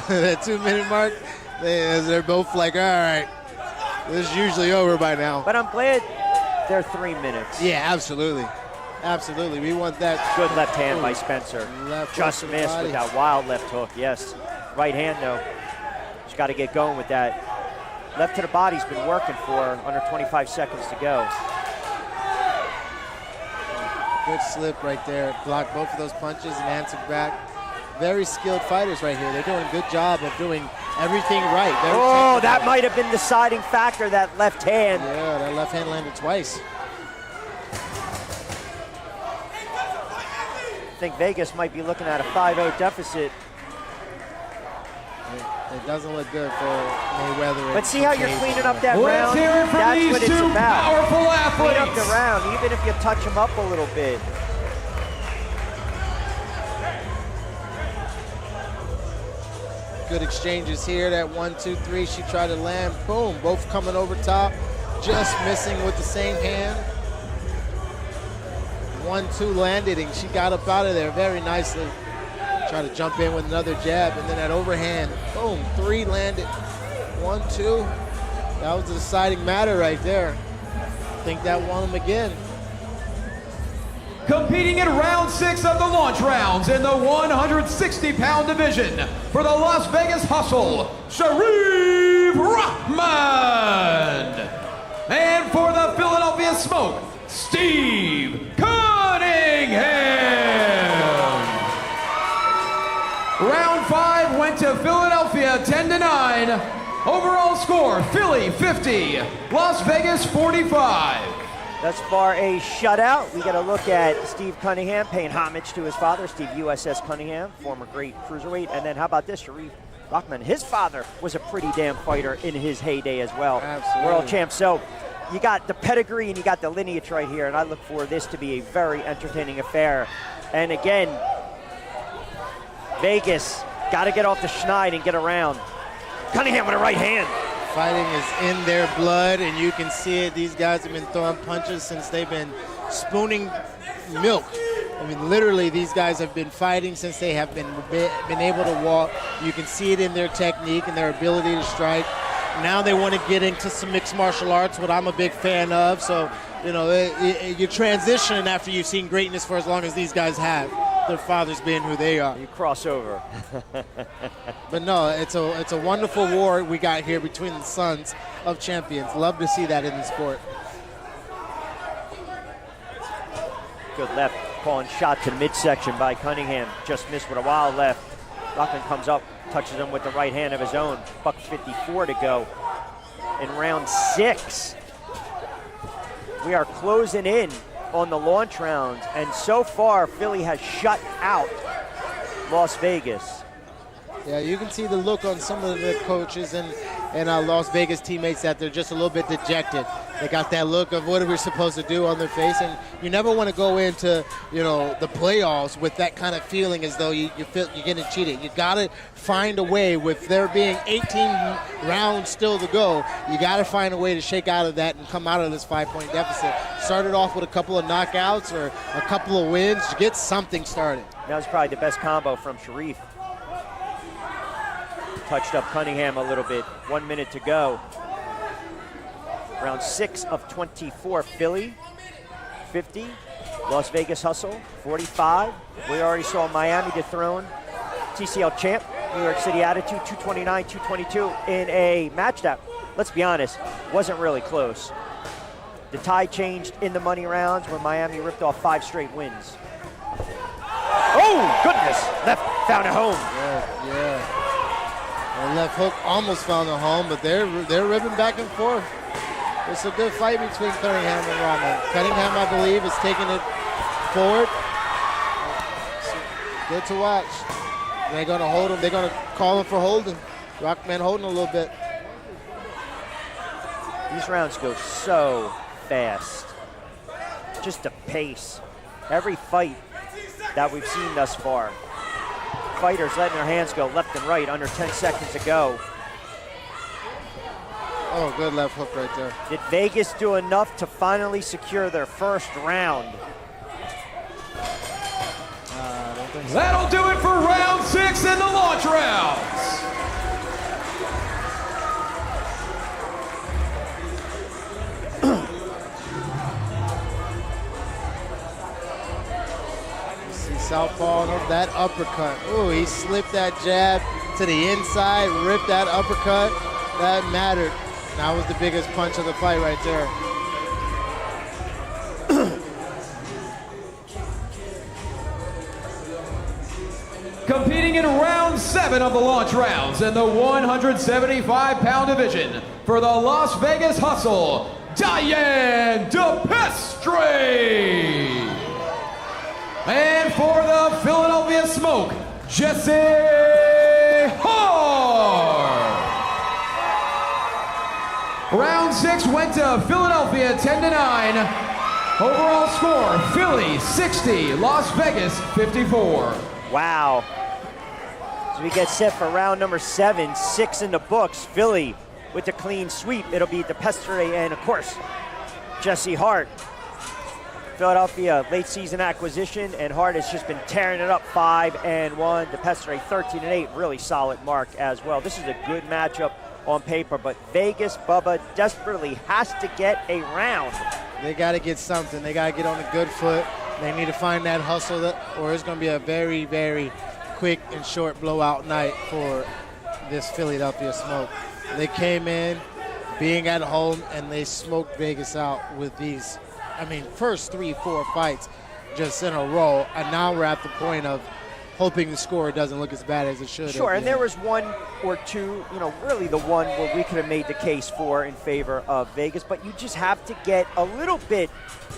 Speaker 3: That 2 minute mark. They're both like, all right, this is usually over by now.
Speaker 2: But I'm glad they're 3 minutes.
Speaker 3: Yeah, absolutely. Absolutely. We want that.
Speaker 2: Good left hand by Spencer. Just missed with that wild left hook, yes. Right hand, though. She's got to get going with that. Left to the body's been working for her. Under 25 seconds to go.
Speaker 3: Good slip right there. Blocked both of those punches and answered back. Very skilled fighters right here. They're doing a good job of doing everything right.
Speaker 2: Oh, that might have been the deciding factor, that left hand.
Speaker 3: Yeah, that left hand landed twice.
Speaker 2: I think Vegas might be looking at a 5-0 deficit.
Speaker 3: It doesn't look good for Mayweather.
Speaker 2: But see how you're cleaning up that round?
Speaker 6: Let's hear it for
Speaker 2: That's
Speaker 6: these
Speaker 2: what it's
Speaker 6: two
Speaker 2: about.
Speaker 6: powerful athletes.
Speaker 2: Clean up the round, even if you touch them up a little bit.
Speaker 3: Good exchanges here. That 1, 2, 3. She tried to land. Boom. Both coming over top. Just missing with the same hand. 1, 2 landed, and she got up out of there very nicely. Try to jump in with another jab, and then that overhand. Boom. 3 landed. 1, 2. That was the deciding matter right there. I think that won him again.
Speaker 6: Competing in round 6 of the launch rounds in the 160-pound division for the Las Vegas Hustle, Sharif Rahman. And for the Philadelphia Smoke, Steve Cunningham. Round 5 went to Philadelphia 10-9. Overall score, Philly 50, Las Vegas 45.
Speaker 2: Thus far, a shutout. We got to look at Steve Cunningham paying homage to his father, Steve USS Cunningham, former great cruiserweight. And then how about this, Sharif Rahman? His father was a pretty damn fighter in his heyday as well.
Speaker 3: Absolutely.
Speaker 2: World champ. So you got the pedigree and you got the lineage right here. And I look for this to be a very entertaining affair. And again, Vegas got to get off the schneid and get around. Cunningham with a right hand.
Speaker 3: Fighting is in their blood, and you can see it. These guys have been throwing punches since they've been spooning milk. I mean, literally, these guys have been fighting since they have been able to walk. You can see it in their technique and their ability to strike. Now they want to get into some mixed martial arts, what I'm a big fan of. So, you know, you transition after you've seen greatness for as long as these guys have. Their fathers being who they are.
Speaker 2: You cross over.
Speaker 3: But no, it's a wonderful war we got here between the sons of champions. Love to see that in the sport.
Speaker 2: Good left, calling shot to the midsection by Cunningham. Just missed with a wild left. Rahman comes up, touches him with the right hand of his own. $154 to go in round 6. We are closing in on the launch rounds, and so far Philly has shut out Las Vegas.
Speaker 3: Yeah, you can see the look on some of the coaches and Las Vegas teammates that they're just a little bit dejected. They got that look of what are we supposed to do on their face, and you never want to go into, you know, the playoffs with that kind of feeling as though you feel you're getting cheated. You got to find a way, with there being 18 rounds still to go, you got to find a way to shake out of that and come out of this 5-point deficit. Started off with a couple of knockouts or a couple of wins, get something started.
Speaker 2: That was probably the best combo from Sharif. Touched up Cunningham a little bit. 1 minute to go. Round 6 of 24, Philly 50, Las Vegas Hustle 45. We already saw Miami dethrone TCL champ, New York City Attitude 229, 222 in a match that, let's be honest, wasn't really close. The tie changed in the money rounds where Miami ripped off 5 straight wins. Oh, goodness, left found a home.
Speaker 3: Yeah. The left hook almost found a home, but they're ripping back and forth. It's a good fight between Cunningham and Rahman. Cunningham, I believe, is taking it forward. Good to watch. They're going to hold him. They're going to call him for holding. Rahman holding a little bit.
Speaker 2: These rounds go so fast. Just the pace. Every fight that we've seen thus far. Fighters letting their hands go left and right under 10 seconds to go.
Speaker 3: Oh, good left hook right there.
Speaker 2: Did Vegas do enough to finally secure their first round?
Speaker 3: I don't think so.
Speaker 6: That'll do it for round 6 in the launch rounds.
Speaker 3: Southpaw, that uppercut. Ooh, he slipped that jab to the inside, ripped that uppercut. That mattered. That was the biggest punch of the fight right there.
Speaker 6: Competing in round 7 of the launch rounds in the 175-pound division for the Las Vegas Hustle, Dayan Depestre. And for the Philadelphia Smoke, Jesse Hart. Round 6 went to Philadelphia 10-9. Overall score, Philly 60, Las Vegas 54.
Speaker 2: Wow. As we get set for round number 7, 6 in the books. Philly with the clean sweep. It'll be Depestre and, of course, Jesse Hart. Philadelphia late season acquisition, and Hart has just been tearing it up. 5-1. Depestre 13-8. Really solid mark as well. This is a good matchup on paper, but Vegas, Bubba, desperately has to get a round.
Speaker 3: They got to get something. They got to get on a good foot. They need to find that hustle, or it's going to be a very, very quick and short blowout night for this Philadelphia Smoke. They came in being at home, and they smoked Vegas out with these, first 3-4 fights just in a row, and now we're at the point of hoping the score doesn't look as bad as it should.
Speaker 2: Sure, and there was one or two, really the one where we could have made the case for in favor of Vegas, but you just have to get a little bit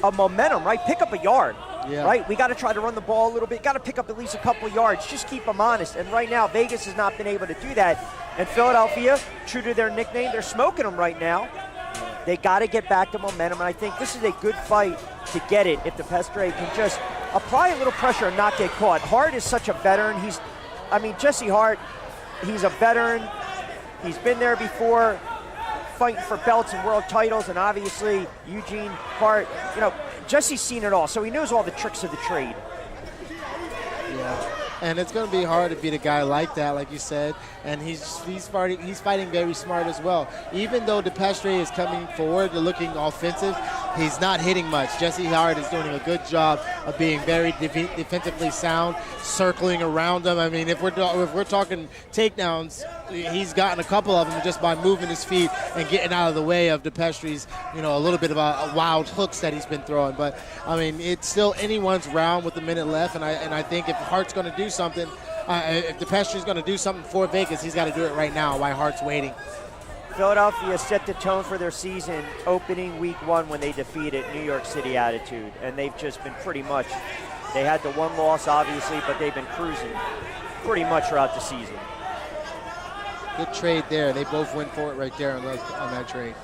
Speaker 2: of momentum, right? Pick up a yard, right? We got to try to run the ball a little bit, got to pick up at least a couple yards, just keep them honest. And right now, Vegas has not been able to do that. And Philadelphia, true to their nickname, they're smoking them right now. They got to get back to momentum, and I think this is a good fight to get it if Depestre can just apply a little pressure and not get caught. Hart is such a veteran. Jesse Hart, he's a veteran. He's been there before, fighting for belts and world titles, and obviously Eugene Hart, Jesse's seen it all, so he knows all the tricks of the trade.
Speaker 3: Yeah. And it's going to be hard to beat a guy like that, like you said. And he's fighting very smart as well. Even though Depestre is coming forward and looking offensive, he's not hitting much. Jesse Hart is doing a good job of being very defensively sound, circling around him. If we're talking takedowns, he's gotten a couple of them just by moving his feet and getting out of the way of Depestre's, a little bit of a wild hooks that he's been throwing. But it's still anyone's round with a minute left, and I think if Hart's going to do something, if Depestre's going to do something for Vegas, he's got to do it right now while Hart's waiting.
Speaker 2: Philadelphia set the tone for their season opening week 1 when they defeated New York City Attitude, and they've just been they had the one loss obviously, but they've been cruising pretty much throughout the season.
Speaker 3: Good trade there. They both went for it right there on that trade.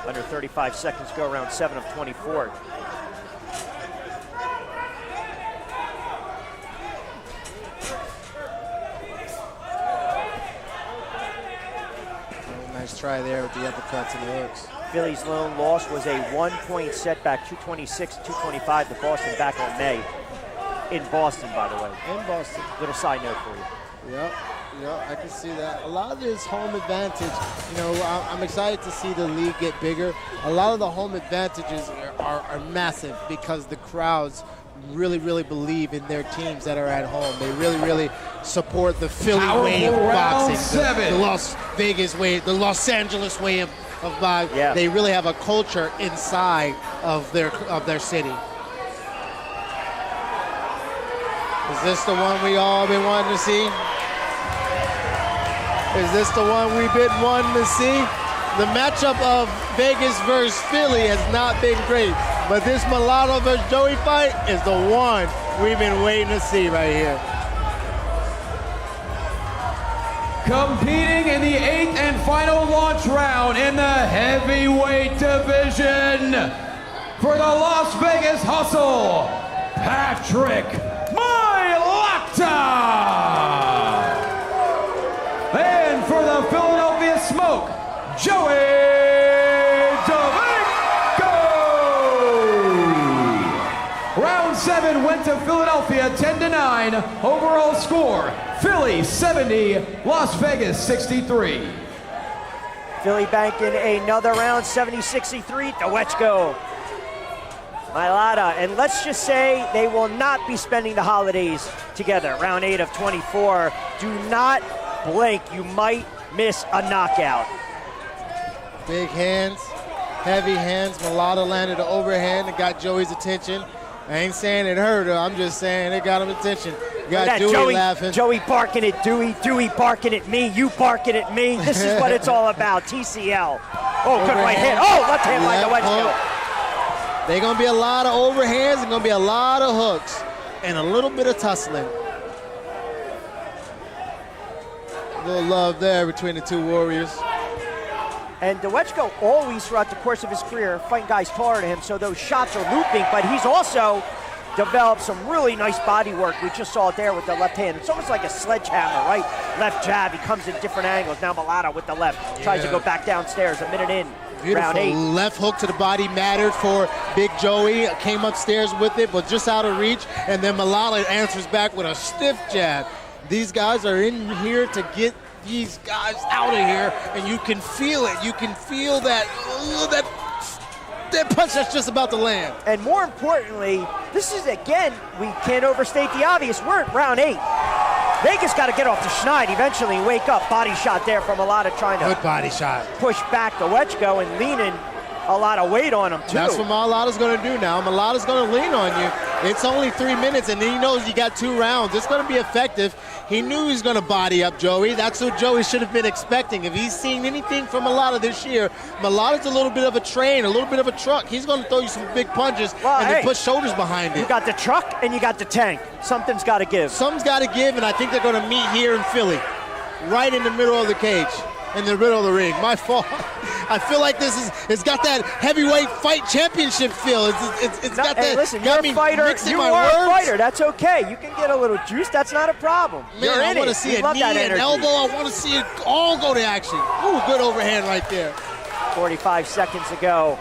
Speaker 2: Under 35 seconds to go, round 7 of 24.
Speaker 3: Nice try there with the uppercuts and the hooks.
Speaker 2: Philly's lone loss was a 1-point setback, 226-225 to Boston back on May. In Boston, by the way.
Speaker 3: In Boston.
Speaker 2: Little side note for you.
Speaker 3: Yep, I can see that. A lot of this home advantage, I'm excited to see the league get bigger. A lot of the home advantages are massive because the crowds really, really believe in their teams that are at home. They really, really support the Philly way of boxing, the Las Vegas way, the Los Angeles way of boxing. Yeah. They really have a culture inside of their city. Is this the one we all been wanting to see? Is this the one we've been wanting to see? The matchup of Vegas versus Philly has not been great, but this Mailata versus Joey fight is the one we've been waiting to see right here.
Speaker 6: Competing in the 8th and final launch round in the heavyweight division for the Las Vegas Hustle, Patrick Mailata. And for the Philadelphia Smoke, Joey Dawejko. Round 7 went to Philadelphia 10-9. Overall score, Philly 70, Las Vegas 63.
Speaker 2: Philly banking another round, 70-63, Dawejko. Mailata, and let's just say they will not be spending the holidays together. Round 8 of 24. Do not blink, you might miss a knockout.
Speaker 3: Big hands, heavy hands. Mailata landed an overhand and got Joey's attention. I ain't saying it hurt her, I'm just saying it got him attention. You got Dewey laughing. Joey
Speaker 2: barking at Dewey barking at me, you barking at me. This is what it's all about, TCL. Oh, good right hand. Oh, left hand by Dawejko.
Speaker 3: They're going to be a lot of overhands and going to be a lot of hooks and a little bit of tussling. A little love there between the two warriors.
Speaker 2: And Dawejko always, throughout the course of his career, fighting guys taller than him, so those shots are looping, but he's also developed some really nice body work. We just saw it there with the left hand. It's almost like a sledgehammer, right? Left jab, he comes in different angles. Now Mailata with the left, tries to go back downstairs, a minute in.
Speaker 3: Beautiful.
Speaker 2: Round 8.
Speaker 3: Left hook to the body mattered for Big Joey. Came upstairs with it, but just out of reach. And then Mailata answers back with a stiff jab. These guys are in here to get these guys out of here, and you can feel it. You can feel that punch that's just about to land.
Speaker 2: And more importantly, this is, again, we can't overstate the obvious. We're at round 8. Vegas got to get off the schneid eventually and wake up. Body shot there from Mailata trying to
Speaker 3: Good body shot.
Speaker 2: push back Dawejko and leaning a lot of weight on him, too.
Speaker 3: That's what Mailata's going to do now. Mailata's going to lean on you. It's only 3 minutes, and he knows you got 2 rounds. It's going to be effective. He knew he was going to body up Joey. That's what Joey should have been expecting. If he's seen anything from Mailata this year, Mailata's a little bit of a train, a little bit of a truck. He's going to throw you some big punches and then put shoulders behind it.
Speaker 2: You got the truck and you got the tank. Something's got to give.
Speaker 3: Something's got to give, and I think they're going to meet here in Philly, right in the middle of the cage, in the middle of the ring. My fault. I feel like it's got that heavyweight fight championship feel. It's got that.
Speaker 2: Hey, listen,
Speaker 3: got
Speaker 2: you're
Speaker 3: me
Speaker 2: a fighter.
Speaker 3: mixing
Speaker 2: You
Speaker 3: my
Speaker 2: are
Speaker 3: words.
Speaker 2: a fighter. That's okay. You can get a little juice. That's not a problem.
Speaker 3: Man,
Speaker 2: you're
Speaker 3: I
Speaker 2: in
Speaker 3: want to
Speaker 2: it.
Speaker 3: see
Speaker 2: You
Speaker 3: a
Speaker 2: love
Speaker 3: knee,
Speaker 2: that
Speaker 3: an
Speaker 2: energy.
Speaker 3: elbow. I want to see it all go to action. Ooh, good overhand right there.
Speaker 2: 45 seconds ago.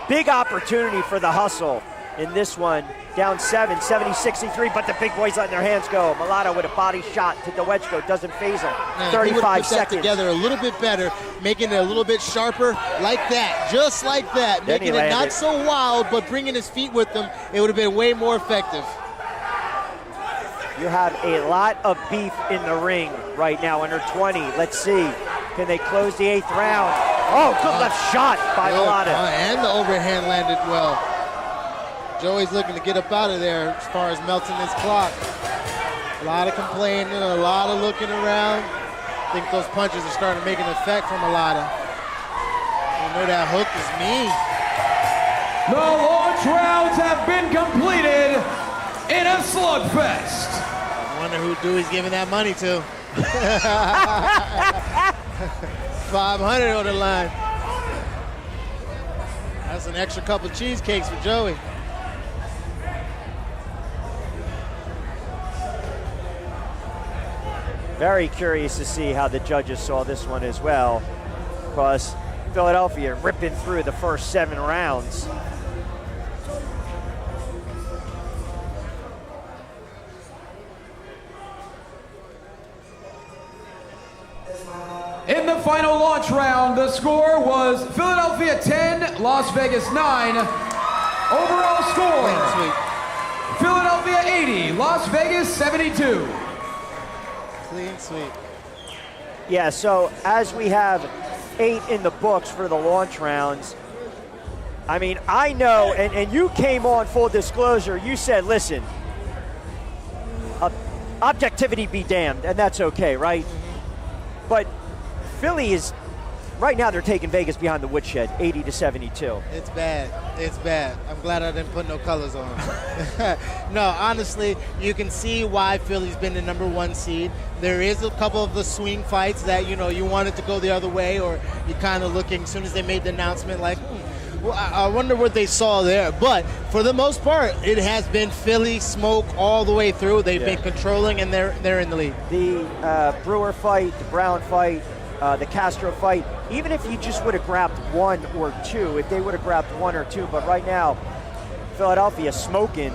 Speaker 2: Big opportunity for the hustle in this one. Down 7, 70-63, but the big boys letting their hands go. Mailata with a body shot to Dawejko, doesn't phase him.
Speaker 3: Man,
Speaker 2: 35
Speaker 3: put
Speaker 2: seconds.
Speaker 3: That together a little bit better, making it a little bit sharper, like that, just like that.
Speaker 2: Then he
Speaker 3: Making it
Speaker 2: landed.
Speaker 3: not so wild, but bringing his feet with him, it would have been way more effective.
Speaker 2: You have a lot of beef in the ring right now, under 20. Let's see. Can they close the 8th round? Oh, good left shot by Mailata.
Speaker 3: And the overhand landed well. Joey's looking to get up out of there as far as melting his clock. A lot of complaining, a lot of looking around. I think those punches are starting to make an effect from Mailata. I know that hook is mean.
Speaker 6: The launch rounds have been completed in a slugfest.
Speaker 3: I wonder who Dewey's giving that money to. 500 on the line. That's an extra couple cheesecakes for Joey.
Speaker 2: Very curious to see how the judges saw this one as well, because Philadelphia ripping through the first 7 rounds.
Speaker 6: In the final launch round, the score was Philadelphia 10, Las Vegas 9. Overall score, Philadelphia 80, Las Vegas 72.
Speaker 3: Clean sweep.
Speaker 2: Yeah, so as we have 8 in the books for the launch rounds, I mean, I know, and you came on full disclosure, you said, listen, objectivity be damned, and that's okay, right? But Philly is, right now they're taking Vegas behind the woodshed, 80-72.
Speaker 3: It's bad. It's bad. I'm glad I didn't put no colors on. No, honestly, you can see why Philly's been the #1 seed. There is a couple of the swing fights that, you know, you wanted to go the other way, or you kind of looking, as soon as they made the announcement, like, well, I wonder what they saw there. But for the most part, it has been Philly smoke all the way through. They've been controlling, and they're in the lead.
Speaker 2: The Brewer fight, the Brown fight, the Castro fight, even if you just would have grabbed 1 or 2, if they would have grabbed 1 or 2, but right now, Philadelphia smoking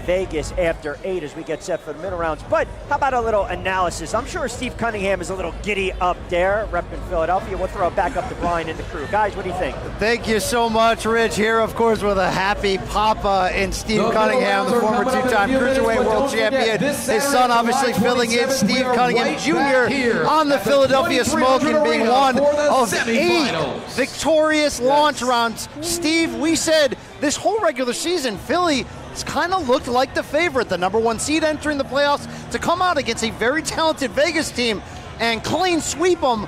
Speaker 2: Vegas after 8 as we get set for the middle rounds. But how about a little analysis? I'm sure Steve Cunningham is a little giddy up there, repping Philadelphia. We'll throw it back up to Brian and the crew. Guys, what do you think?
Speaker 4: Thank you so much, Rich. Here, of course, with a happy papa in Steve Cunningham, the former 2-time Cruiserweight World Champion. His son, obviously, filling in, Steve Cunningham Jr. on the Philadelphia Smoke and being one of 8 victorious launch rounds. Steve, we said this whole regular season, Philly has kind of looked like the favorite, the #1 seed entering the playoffs, to come out against a very talented Vegas team and clean sweep them.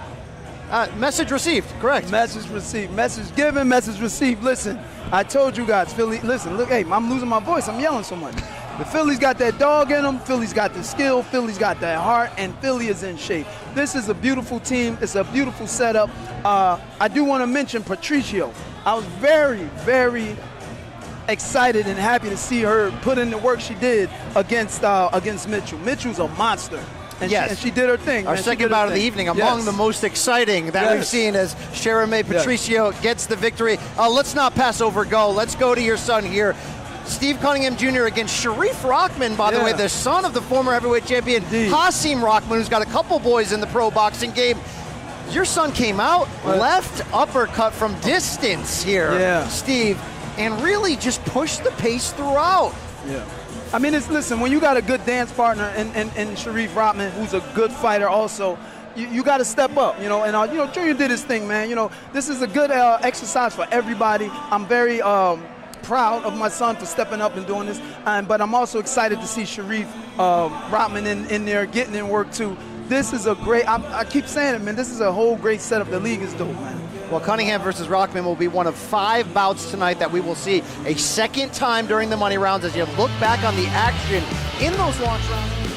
Speaker 4: Message received, correct?
Speaker 5: Message received. Message given, message received. Listen, I told you guys, Philly, listen, look, hey, I'm losing my voice. I'm yelling so much. But Philly's got that dog in them. Philly's got the skill. Philly's got that heart, and Philly is in shape. This is a beautiful team. It's a beautiful setup. I do want to mention Patricio. I was very, very excited and happy to see her put in the work she did against Mitchell. Mitchell's a monster. And,
Speaker 4: yes.
Speaker 5: and she did her thing.
Speaker 4: Our second bout of the evening, among the most exciting that we've seen as Shera Patricio gets the victory. Let's not pass over go. Let's go to your son here. Steve Cunningham Jr. against Sharif Rahman, by the way, the son of the former heavyweight champion Hasim Rahman, who's got a couple boys in the pro boxing game. Your son came out, left uppercut from distance here, Steve, and really just pushed the pace throughout.
Speaker 5: Yeah. I mean, listen, when you got a good dance partner in Sharif Rahman, who's a good fighter also, you got to step up, you know. And, you know, Junior did his thing, man. You know, this is a good exercise for everybody. I'm very proud of my son for stepping up and doing this. But I'm also excited to see Sharif Rahman in there getting in work, too. This is a great, I keep saying it, man, this is a whole great setup the league is doing, man.
Speaker 4: Well, Cunningham versus Rahman will be one of 5 bouts tonight that we will see a second time during the money rounds as you look back on the action in those launch rounds.